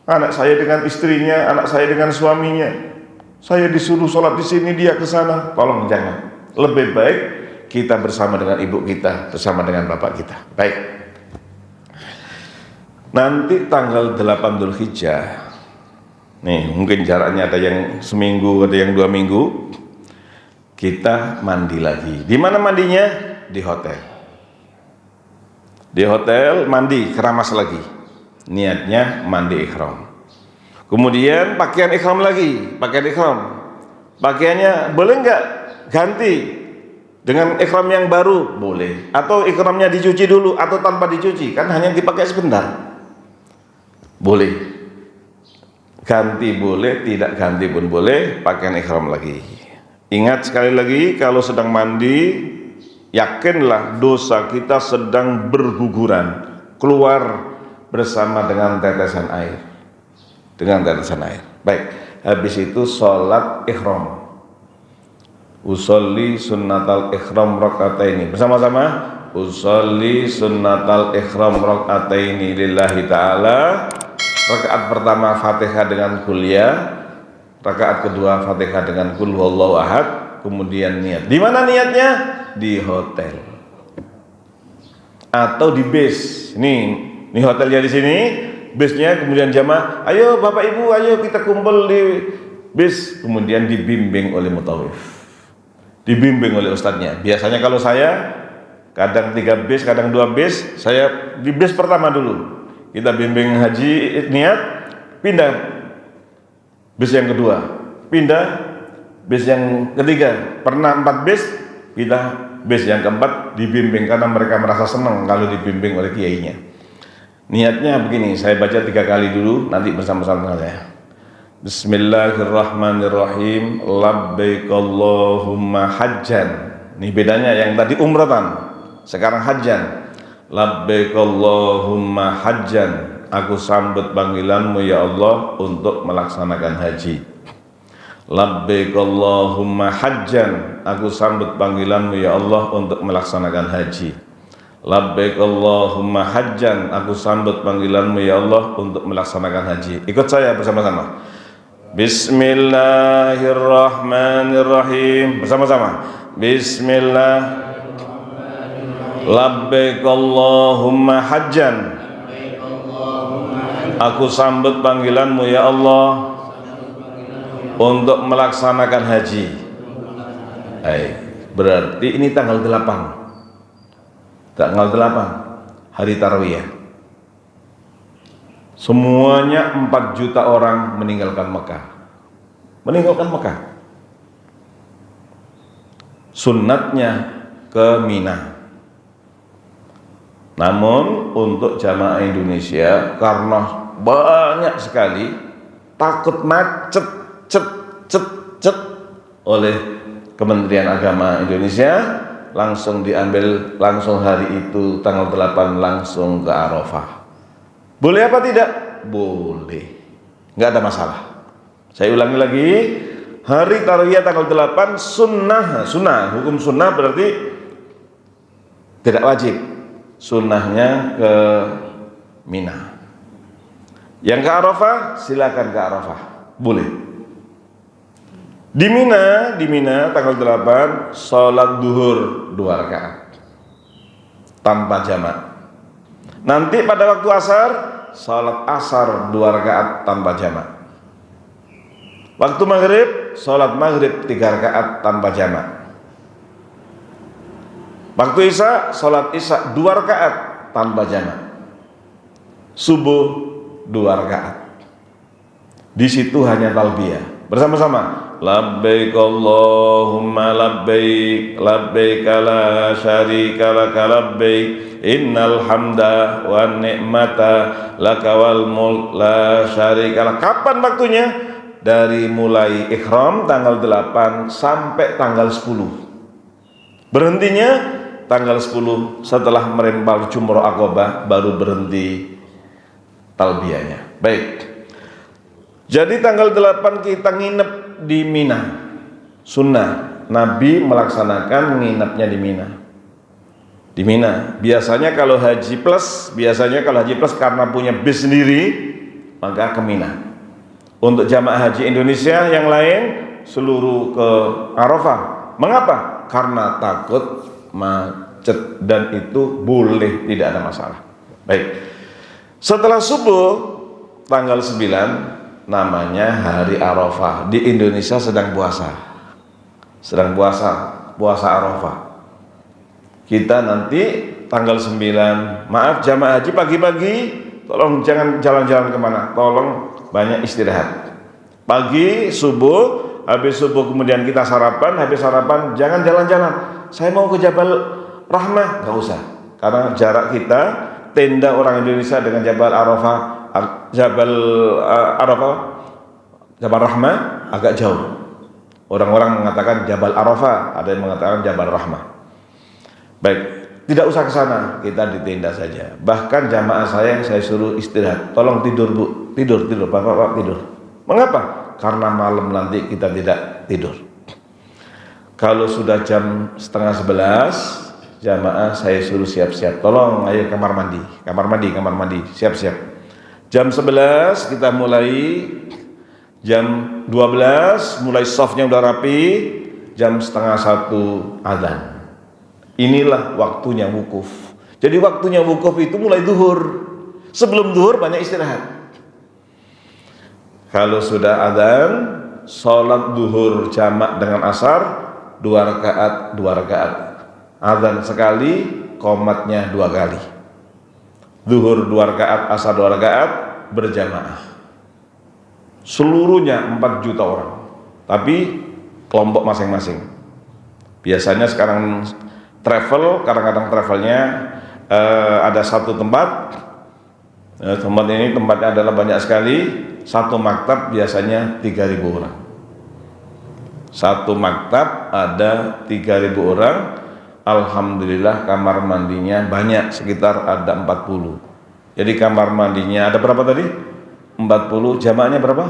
anak saya dengan istrinya, anak saya dengan suaminya. Saya disuruh sholat di sini, dia ke sana. Tolong jangan. Lebih baik kita bersama dengan ibu kita, bersama dengan bapak kita. Baik. Nanti tanggal 8 Dzulhijjah. Nih, mungkin jaraknya ada yang seminggu, ada yang 2 minggu. Kita mandi lagi. Di mana mandinya? Di hotel. Di hotel mandi, keramas lagi. Niatnya mandi ikhram. Kemudian pakaian ikhram lagi, pakaian ikhram. Pakaiannya boleh nggak ganti dengan ikhram yang baru? Boleh. Atau ikhramnya dicuci dulu atau tanpa dicuci, kan hanya dipakai sebentar. Boleh. Ganti boleh, tidak ganti pun boleh, pakaian ikhram lagi. Ingat sekali lagi, kalau sedang mandi, yakinlah dosa kita sedang berguguran, keluar bersama dengan tetesan air. Dengan tetesan air. Baik, habis itu sholat ikhram. Usolli sunnatal ikhram rakataini. Bersama-sama, usolli sunnatal ikhram rak'ataini lillahi ta'ala. Rakaat pertama Fatihah dengan kuliah, rakaat kedua Fatihah dengan qul huwallahu ahad, kemudian niat. Di mana niatnya? Di hotel atau di bis. Ini hotelnya di sini, bisnya, kemudian jamaah, ayo Bapak Ibu, ayo kita kumpul di bis, kemudian dibimbing oleh mutawif, dibimbing oleh ustadznya. Biasanya kalau saya kadang 3 bis, kadang 2 bis, saya di bis pertama dulu kita bimbing haji niat, pindah bis yang kedua, pindah bis yang ketiga, pernah 4 bis, pindah bis yang keempat, dibimbing karena mereka merasa senang kalau dibimbing oleh kiainya. Niatnya begini, saya baca 3 kali dulu, nanti bersama-sama saya. Bismillahirrahmanirrahim. Labbaik Allahumma hajjan. Ini bedanya, yang tadi umratan, sekarang hajjan. Labbaik Allahumma hajjan. Aku sambut panggilanmu ya Allah untuk melaksanakan haji. Labbaik Allahumma hajjan. Aku sambut panggilanmu ya Allah untuk melaksanakan haji. Labbaik Allahumma hajjan. Aku sambut panggilanmu ya Allah untuk melaksanakan haji. Ikut saya bersama-sama. Bismillahirrahmanirrahim. Bersama-sama. Bismillah. Labbaik Allahumma hajjan. Aku sambut panggilanmu ya Allah untuk melaksanakan haji. Berarti ini tanggal 8. Tanggal 8 hari Tarwiyah. Semuanya 4 juta orang meninggalkan Mekah. Meninggalkan Mekah. Sunnatnya ke Mina. Namun untuk jamaah Indonesia karena banyak sekali, takut macet oleh Kementerian Agama Indonesia, langsung diambil, langsung hari itu tanggal 8 langsung ke Arafah. Boleh apa tidak? Boleh, nggak ada masalah. Saya ulangi lagi, hari Tarwiyah tanggal 8 sunnah, hukum sunnah berarti tidak wajib. Sunnahnya ke Mina. Yang ke Arafah silakan ke Arafah, boleh. Di Mina tanggal 8 sholat duhur 2 rakaat tanpa jamak. Nanti pada waktu asar sholat asar 2 rakaat tanpa jamak. Waktu maghrib sholat maghrib 3 rakaat tanpa jamak. Waktu isya sholat isya 2 rakaat tanpa jamak. Subuh 2 rakaat. Di situ hanya talbiyah. Bersama-sama. Labbaik Allahumma labbaik, labbaik la syarika laka labbaik, innal hamda wan ni'mata laka wal mulk la syarika lak. Kapan waktunya? Dari mulai ihram tanggal 8 sampai tanggal 10. Berhentinya tanggal 10 setelah merempal Jumrah Aqabah, baru berhenti talbiyahnya. Baik. Jadi tanggal 8 kita nginep di Mina. Sunnah Nabi melaksanakan nginepnya di Mina. Di Mina. Biasanya kalau haji plus karena punya bis sendiri, maka ke Mina. Untuk jamaah haji Indonesia yang lain seluruh ke Arafah. Mengapa? Karena takut macet, dan itu boleh, tidak ada masalah. Baik. Setelah subuh tanggal 9 namanya hari Arafah. Di Indonesia sedang puasa Arafah. Kita nanti tanggal 9, maaf jamaah haji pagi-pagi tolong jangan jalan-jalan kemana, tolong banyak istirahat. Pagi subuh, habis subuh kemudian kita sarapan, habis sarapan jangan jalan-jalan. Saya mau ke Jabal Rahmah, nggak usah, karena jarak kita tenda orang Indonesia dengan Jabal Arafah, Jabal Rahmah agak jauh. Orang-orang mengatakan Jabal Arafah, ada yang mengatakan Jabal Rahmah. Baik, tidak usah ke sana, kita di tenda saja. Bahkan jamaah saya suruh istirahat. Tolong tidur Bu, tidur Bapak tidur. Mengapa? Karena malam nanti kita tidak tidur. Kalau sudah jam 10:30, jamaah saya suruh siap-siap. Tolong ayo kamar mandi, siap-siap. Jam 11 kita mulai, jam 12 mulai softnya udah rapi, jam setengah 1 azan. Inilah waktunya wukuf. Jadi waktunya wukuf itu mulai zuhur. Sebelum zuhur banyak istirahat. Kalau sudah azan, sholat zuhur jamak dengan asar, 2 rakaat. Azan sekali, qomatnya 2 kali. Zuhur 2 rakaat, asar 2 rakaat, berjamaah. Seluruhnya 4 juta orang. Tapi kelompok masing-masing. Biasanya sekarang travel, kadang-kadang travelnya ada satu tempat. Tempat ini tempatnya adalah banyak sekali. Satu maktab biasanya 3.000 orang. Satu maktab ada 3.000 orang. Alhamdulillah kamar mandinya banyak, sekitar ada 40. Jadi kamar mandinya ada berapa tadi? 40, jamaahnya berapa?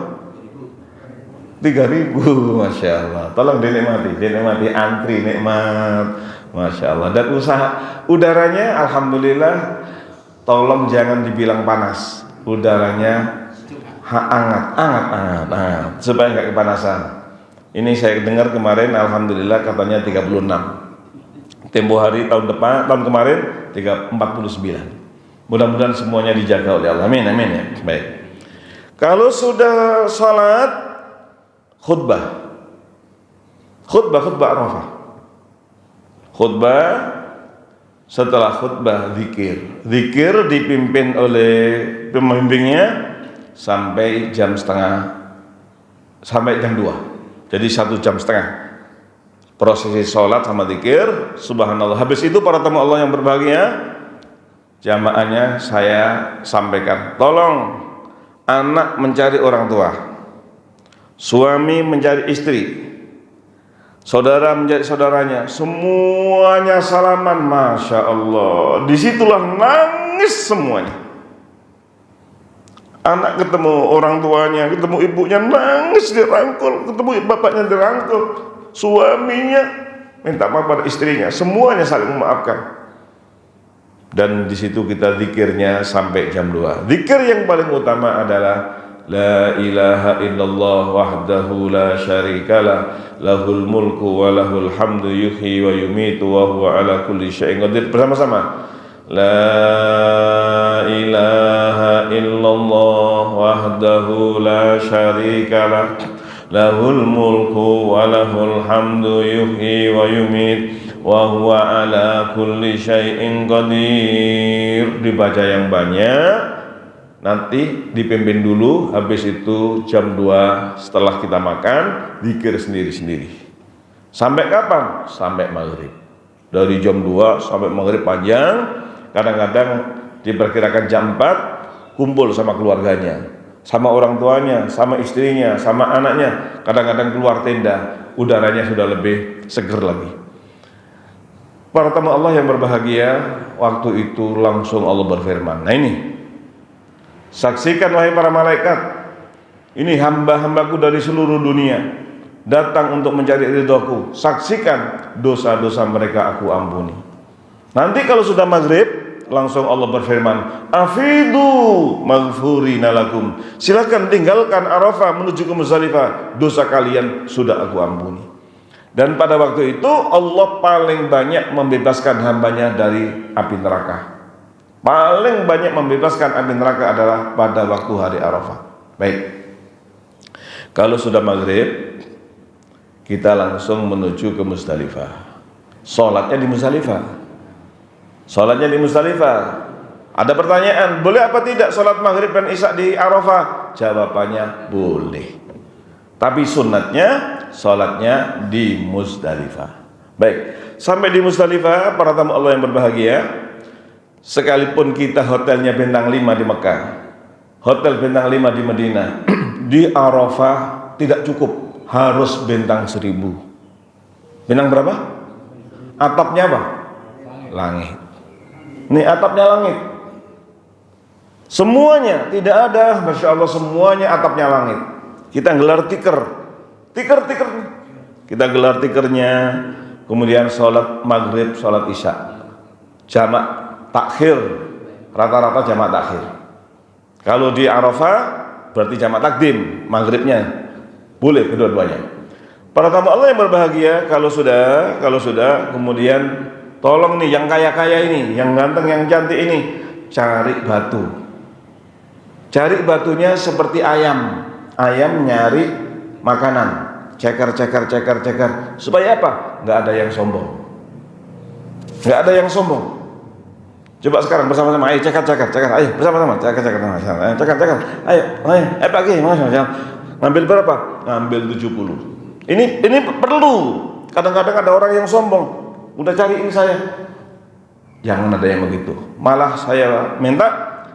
3.000, Masya Allah. Tolong dinikmati, antri nikmat, Masya Allah. Dan usaha udaranya, Alhamdulillah, tolong jangan dibilang panas, udaranya hangat, supaya nggak kepanasan. Ini saya dengar kemarin, Alhamdulillah katanya 36. Tempo hari tahun kemarin 49. Mudah-mudahan semuanya dijaga oleh Allah. Amin, amin ya. Baik. Kalau sudah salat, khutbah Arafah. Khutbah, setelah khutbah zikir dipimpin oleh pembimbingnya sampai jam 2. Jadi 1 jam setengah. Prosesi sholat sama zikir, subhanallah. Habis itu para tamu Allah yang berbahagia, jamaahnya saya sampaikan, tolong anak mencari orang tua, suami mencari istri, saudara mencari saudaranya, semuanya salaman. Masya Allah, disitulah nangis semuanya. Anak ketemu orang tuanya, ketemu ibunya, nangis dirangkul, ketemu bapaknya dirangkul, suaminya minta maaf pada istrinya, semuanya saling memaafkan. Dan di situ kita zikirnya sampai jam 2. Zikir yang paling utama adalah la ilaha illallah wahdahu la syarikalah, lahul mulku wa lahul hamdu yuhyi wa yumitu wa huwa ala kulli syai'in qadir. Bersama-sama. La ilaha illallah wahdahu la syarikalah, lahul mulku wa lahul hamdu yuhyi wa yumit wa huwa ala kulli syai'in qadir. Dibaca yang banyak, nanti dipimpin dulu. Habis itu jam 2 setelah kita makan, zikir sendiri-sendiri. Sampai kapan? Sampai maghrib. Dari jam 2 sampai maghrib panjang. Kadang-kadang diperkirakan jam 4 kumpul sama keluarganya, sama orang tuanya, sama istrinya, sama anaknya. Kadang-kadang keluar tenda, udaranya sudah lebih seger lagi. Para tamu Allah yang berbahagia, waktu itu langsung Allah berfirman. Nah ini, saksikan wahai para malaikat, ini hamba-hambaku dari seluruh dunia datang untuk mencari ridhoku. Saksikan dosa-dosa mereka aku ampuni. Nanti kalau sudah maghrib, langsung Allah berfirman, afidu maghfurina lakum, silakan tinggalkan Arafah menuju ke Muzdalifah, dosa kalian sudah aku ampuni. Dan pada waktu itu Allah paling banyak membebaskan hambanya dari api neraka. Paling banyak membebaskan api neraka adalah pada waktu hari Arafah. Baik, kalau sudah maghrib, kita langsung menuju ke Muzdalifah. Sholatnya di Muzdalifah. Ada pertanyaan, boleh apa tidak sholat maghrib dan isya di Arafah? Jawabannya boleh. Tapi sunatnya sholatnya di Muzdalifah. Baik, sampai di Muzdalifah, para tamu Allah yang berbahagia, sekalipun kita hotelnya bintang 5 di Mekah, hotel bintang 5 di Madinah, di Arafah tidak cukup, harus bintang 1000. Bintang berapa? Atapnya apa? Langit. Ini atapnya langit. Semuanya tidak ada, Masya Allah, semuanya atapnya langit. Kita gelar tiker. Kita gelar tikernya. Kemudian sholat maghrib, sholat isya. jamak takhir, rata-rata jamak takhir. Kalau di Arafah berarti jamak takdim, maghribnya boleh kedua-duanya. Para tamu Allah yang berbahagia, kalau sudah kemudian tolong nih yang kaya-kaya ini, yang ganteng, yang cantik ini, cari batu. Cari batunya seperti ayam. Ayam nyari makanan, ceker. Supaya apa? Nggak ada yang sombong. Nggak ada yang sombong. Coba sekarang bersama-sama, ayo ceker. Ayo bersama-sama, ceker. Ayo pagi, ngambil berapa? Ngambil 70. Ini perlu. Kadang-kadang ada orang yang sombong. Udah cariin saya. Jangan ada yang begitu. Malah saya minta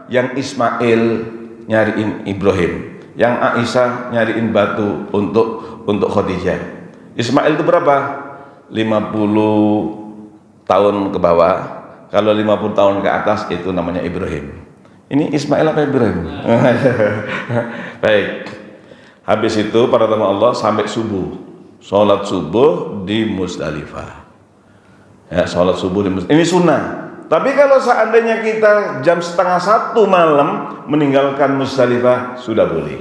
yang Ismail nyariin Ibrahim, yang Aisyah nyariin batu untuk Khadijah. Ismail itu berapa? 50 tahun ke bawah. Kalau 50 tahun ke atas itu namanya Ibrahim. Ini Ismail apa Ibrahim? Baik. Habis itu para tamu Allah sampai subuh. Sholat subuh di Musdalifah. Ya, sholat subuh di Musdalifah. Ini sunnah. Tapi kalau seandainya kita jam 12:30 malam meninggalkan Musdalifah, sudah boleh.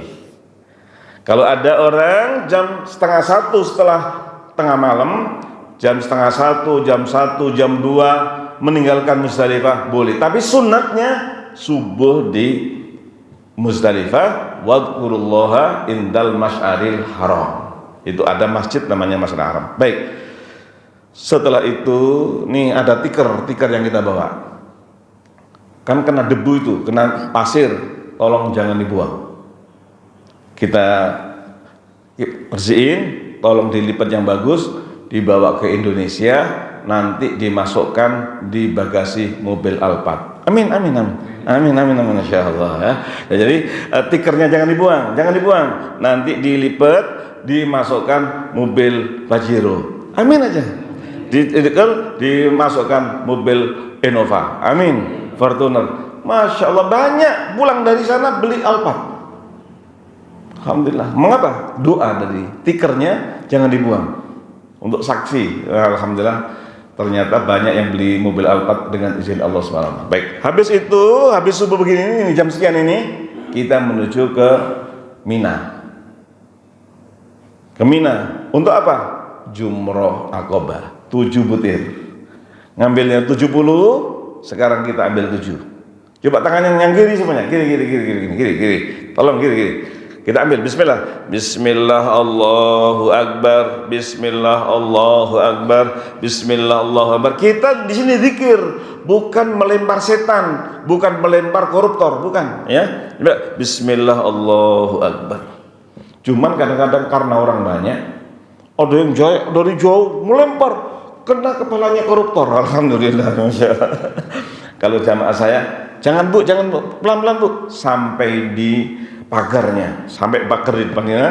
Kalau ada orang jam 12:30 setelah tengah malam, jam 12:30, jam 1, jam 2 meninggalkan Musdalifah, boleh. Tapi sunnatnya subuh di Musdalifah, wadhkurullaha indal masyaril haram. Itu ada masjid namanya Masjidil Haram. Baik. Setelah itu, nih ada tikar yang kita bawa. Kan kena debu itu, kena pasir, tolong jangan dibuang. Kita bersihin, tolong dilipat yang bagus, dibawa ke Indonesia, nanti dimasukkan di bagasi mobil Alphard. Amin, insyaallah ya. Jadi tikernya jangan dibuang. Nanti dilipat, dimasukkan mobil Pajero. Amin aja. Dimasukkan mobil Innova. Amin. Fortuner. Masya Allah, banyak pulang dari sana beli Alphard. Alhamdulillah. Mengapa? Doa dari tikernya jangan dibuang. Untuk saksi, alhamdulillah ternyata banyak yang beli mobil Alphard dengan izin Allah SWT. Baik, habis subuh begini ini, jam sekian ini kita menuju ke Mina. Ke Mina untuk apa? Jumroh Aqabah 7 butir. Ngambilnya 70, sekarang kita ambil 7. Coba tangan yang kiri semuanya, kiri. Tolong kiri. Kita ambil bismillah. Bismillah Allahu Akbar. Bismillah Allahu Akbar. Bismillah Allahu Akbar. Kita di sini zikir, bukan melempar setan, bukan melempar koruptor, bukan, ya. Bismillah Allahu Akbar. Cuman kadang-kadang karena orang banyak, ada yang dari jauh melempar, kena kepalanya koruptor. Alhamdulillah. Kalau jamaah saya, jangan bu, pelan-pelan bu, sampai di pagarnya, sampai pagar di depannya.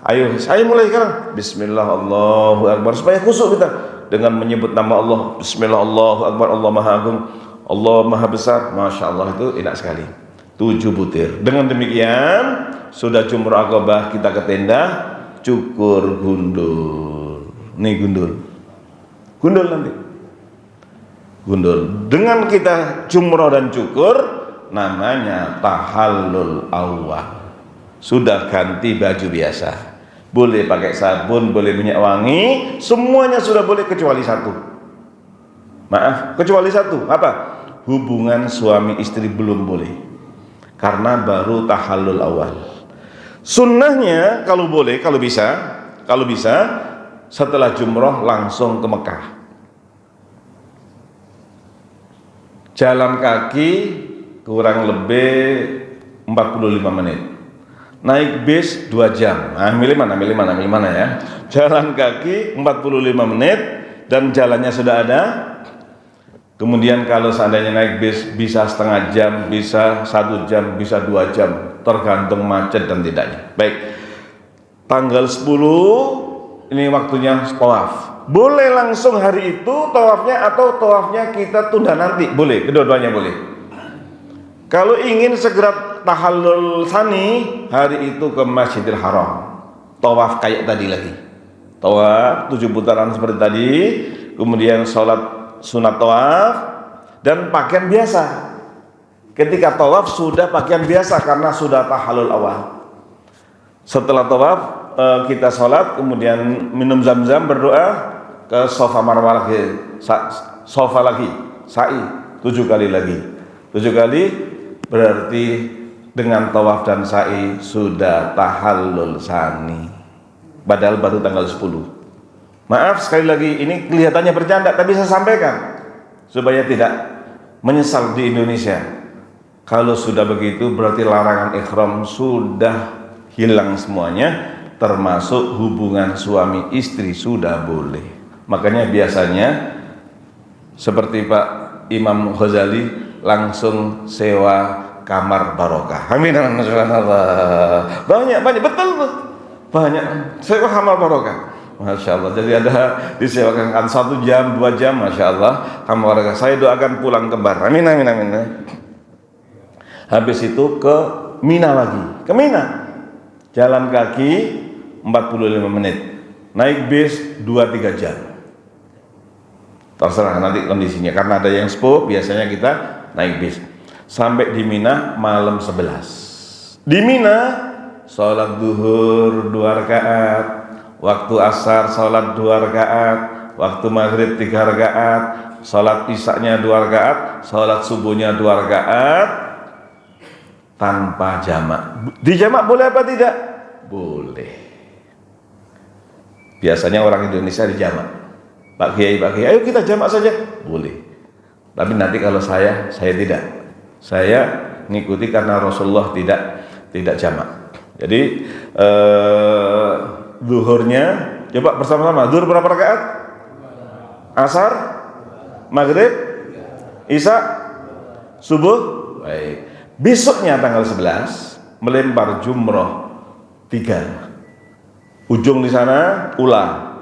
Ayo, saya mulai sekarang. Bismillah Allahu Akbar, supaya khusyuk kita dengan menyebut nama Allah. Bismillah Allahu Akbar, Allah Maha Agung, Allah Maha Besar. Masya Allah, itu enak sekali. 7 butir. Dengan demikian sudah Jumroh Aqabah, kita ke tenda, cukur gundul. Nih gundul nanti. Gundul. Dengan kita jumroh dan cukur, namanya tahallul awal. Sudah ganti baju biasa. Boleh pakai sabun, boleh minyak wangi, semuanya sudah boleh kecuali satu. Maaf, kecuali satu. Apa? Hubungan suami istri belum boleh. Karena baru tahallul awal. Sunnahnya kalau boleh, kalau bisa setelah jumroh langsung ke Mekah. Jalan kaki kurang lebih 45 menit. Naik bis 2 jam. Nah, milih mana ya? Jalan kaki 45 menit dan jalannya sudah ada. Kemudian kalau seandainya naik bis bisa setengah jam, bisa 1 jam, bisa 2 jam, tergantung macet dan tidaknya. Baik. Tanggal 10 ini waktunya tawaf. Boleh langsung hari itu tawafnya atau tawafnya kita tunda nanti, boleh, kedua-duanya boleh. Kalau ingin segera tahallul tsani, hari itu ke Masjidil Haram. Tawaf kayak tadi lagi. Tawaf 7 putaran seperti tadi, kemudian sholat sunat tawaf, dan pakaian biasa. Ketika tawaf sudah pakaian biasa karena sudah tahallul awal. Setelah tawaf kita sholat, kemudian minum zam-zam, berdoa, ke Safa Marwah lagi, Safa lagi, sa'i 7 kali lagi. 7 kali berarti dengan tawaf dan sa'i sudah tahallul sani. Padahal baru tanggal 10. Maaf sekali lagi, ini kelihatannya bercanda, tapi saya sampaikan supaya tidak menyesal di Indonesia. Kalau sudah begitu berarti larangan ihram sudah hilang semuanya, termasuk hubungan suami istri sudah boleh. Makanya biasanya seperti Pak Imam Ghazali langsung sewa kamar barokah. Amin. Banyak betul tuh. Banyak sewa kamar barokah. Masya Allah. Jadi ada disewakan 1 jam 2 jam, Masya Allah, kamar barokah. Saya doakan pulang kembar. Amin. Habis itu ke Mina lagi. Ke Mina. Jalan kaki 45 menit. Naik bis 2-3 jam. Terserah nanti kondisinya. Karena ada yang sepuh, biasanya kita naik bis. Sampai di Mina malam 11. Di Mina sholat duhur 2 rakaat, waktu asar sholat 2 rakaat, waktu maghrib 3 rakaat, sholat isya-nya 2 rakaat, sholat subuhnya 2 rakaat, tanpa jamak. Di jamak boleh apa tidak? Boleh. Biasanya orang Indonesia di jamak. Pak Kiai, ayo kita jamak saja. Boleh. Tapi nanti kalau saya tidak. Saya ngikuti karena Rasulullah tidak jamak. Jadi zuhurnya coba bersama-sama. Zuhur berapa rakaat? Asar, maghrib, isya, subuh. Baik. Besoknya tanggal 11 melempar jumroh 3. Ujung di sana Ula,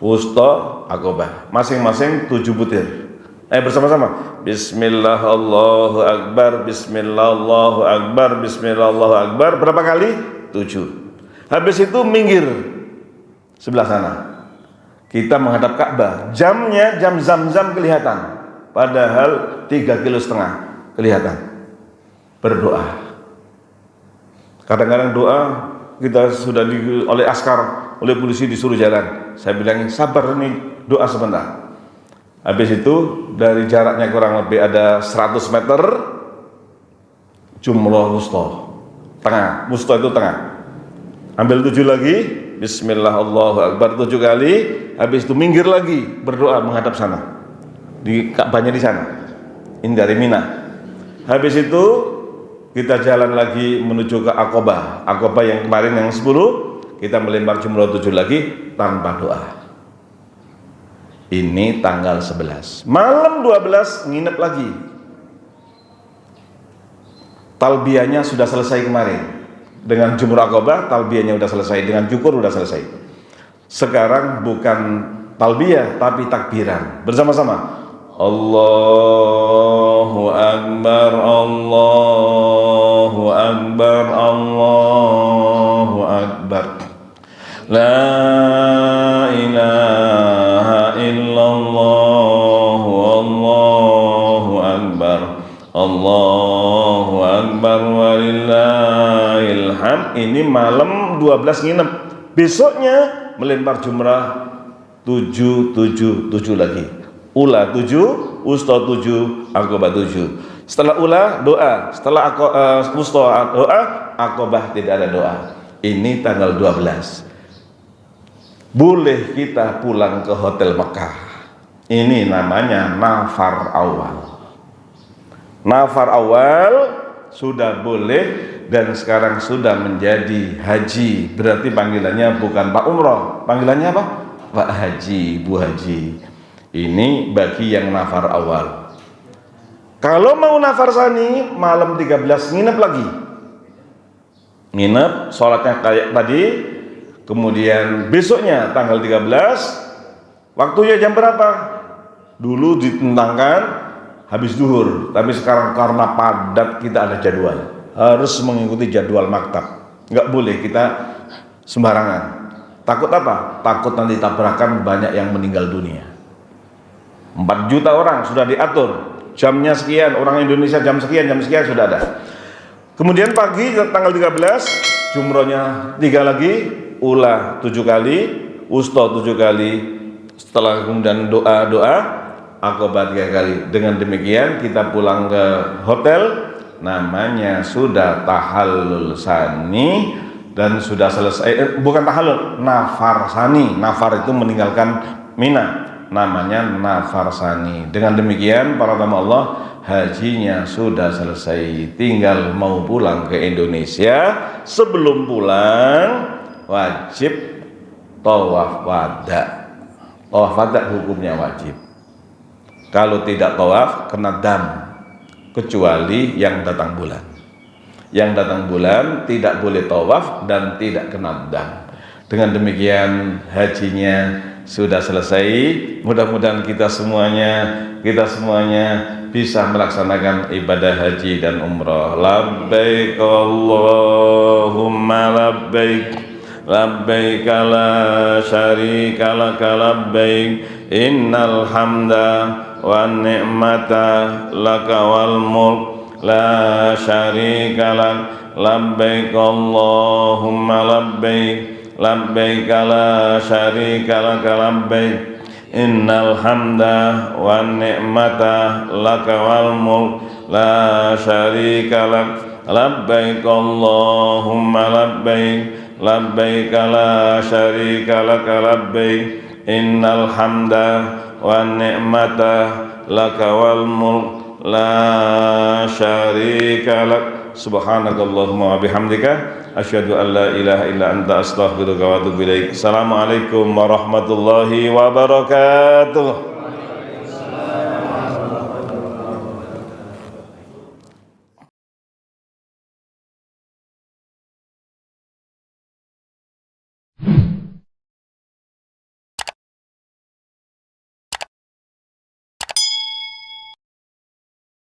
wusta, Aqobah. Masing-masing 7 butir. Bersama-sama. Bismillah Allahu Akbar, Bismillah Allahu Akbar, Bismillah Allahu Akbar. Berapa kali? 7. Habis itu minggir sebelah sana. Kita menghadap Ka'bah. Jamnya jam zam-zam kelihatan. Padahal 3,5 kilo kelihatan. Berdoa. Kadang-kadang doa kita sudah oleh askar, oleh polisi disuruh jalan. Saya bilang sabar, ini doa sebentar. Habis itu dari jaraknya kurang lebih ada 100 meter jumroh wusta. Tengah, wusta itu tengah. Ambil 7 lagi, Bismillah Allahu Akbar 7 kali. Habis itu minggir lagi, berdoa menghadap sana. Di Ka'bahnya di sana. Ini dari Mina. Habis itu kita jalan lagi menuju ke Aqobah. Aqobah yang kemarin yang 10, kita melempar jumroh 7 lagi tanpa doa. Ini tanggal 11. Malam 12 nginep lagi. Talbiyahnya sudah selesai kemarin. Dengan jumroh Aqobah, talbiyahnya sudah selesai. Dengan cukur sudah selesai. Sekarang bukan talbiyah, tapi takbiran. Bersama-sama. Allahu Akbar, Allahu Akbar, Allahu Akbar. La ilaha illallah, Allahu Akbar, Allahu Akbar, walillahil hamd. Ini malam 12 nginep. Besoknya melempar jumrah 7 lagi. Ula 7, wusta 7, Aqobah 7. Setelah ula doa, setelah wusta doa, Aqobah tidak ada doa. Ini tanggal 12. Boleh kita pulang ke hotel Mekah. Ini namanya nafar awal. Nafar awal sudah boleh dan sekarang sudah menjadi haji. Berarti panggilannya bukan Pak Umroh, panggilannya apa? Pak Haji, Bu Haji. Ini bagi yang nafar awal. Kalau mau nafar sani, malam 13 nginep lagi. Nginep, sholatnya kayak tadi. Kemudian besoknya tanggal 13, waktunya jam berapa? Dulu ditentangkan habis duhur, tapi sekarang karena padat kita ada jadwal. Harus mengikuti jadwal maktab. Nggak boleh kita sembarangan. Takut apa? Takut nanti tabrakan banyak yang meninggal dunia. 4 juta orang sudah diatur. jamnya sekian, orang Indonesia jam sekian sudah ada. Kemudian pagi tanggal 13 jumrohnya 3 lagi, ula 7 kali, wusta 7 kali, setelah kemudian doa Aqabah 3 kali. Dengan demikian kita pulang ke hotel, namanya sudah tahallul sani dan sudah selesai, bukan tahallul, nafar sani. Nafar itu meninggalkan Mina, namanya nafar sani. Dengan demikian para tamu Allah, hajinya sudah selesai, tinggal mau pulang ke Indonesia. Sebelum pulang wajib tawaf wada. Tawaf wada hukumnya wajib. Kalau tidak tawaf kena dam, kecuali yang datang bulan. Yang datang bulan tidak boleh tawaf dan tidak kena dam. Dengan demikian hajinya sudah selesai. Mudah-mudahan kita semuanya bisa melaksanakan ibadah haji dan umrah. Labbaik Allahumma labbaik, labbaik la syarika laka labbaik, innal hamda wan ni'mata laka wal mulk la syarika lak, labbaik Allahumma labbaik, labbaik la syarika lak labbaik, innal hamda wan ni'mata laka wal mulk la syarika lak, labbaik Allahumma labbaik, labbaik la syarika lak labbaik, innal hamda wan ni'mata laka wal mulk la syarika lak. Subhanakallahumma wa bihamdika asyhadu an la ilaha illa anta astaghfiruka wa atubu ilaik. Assalamualaikum warahmatullahi wabarakatuh.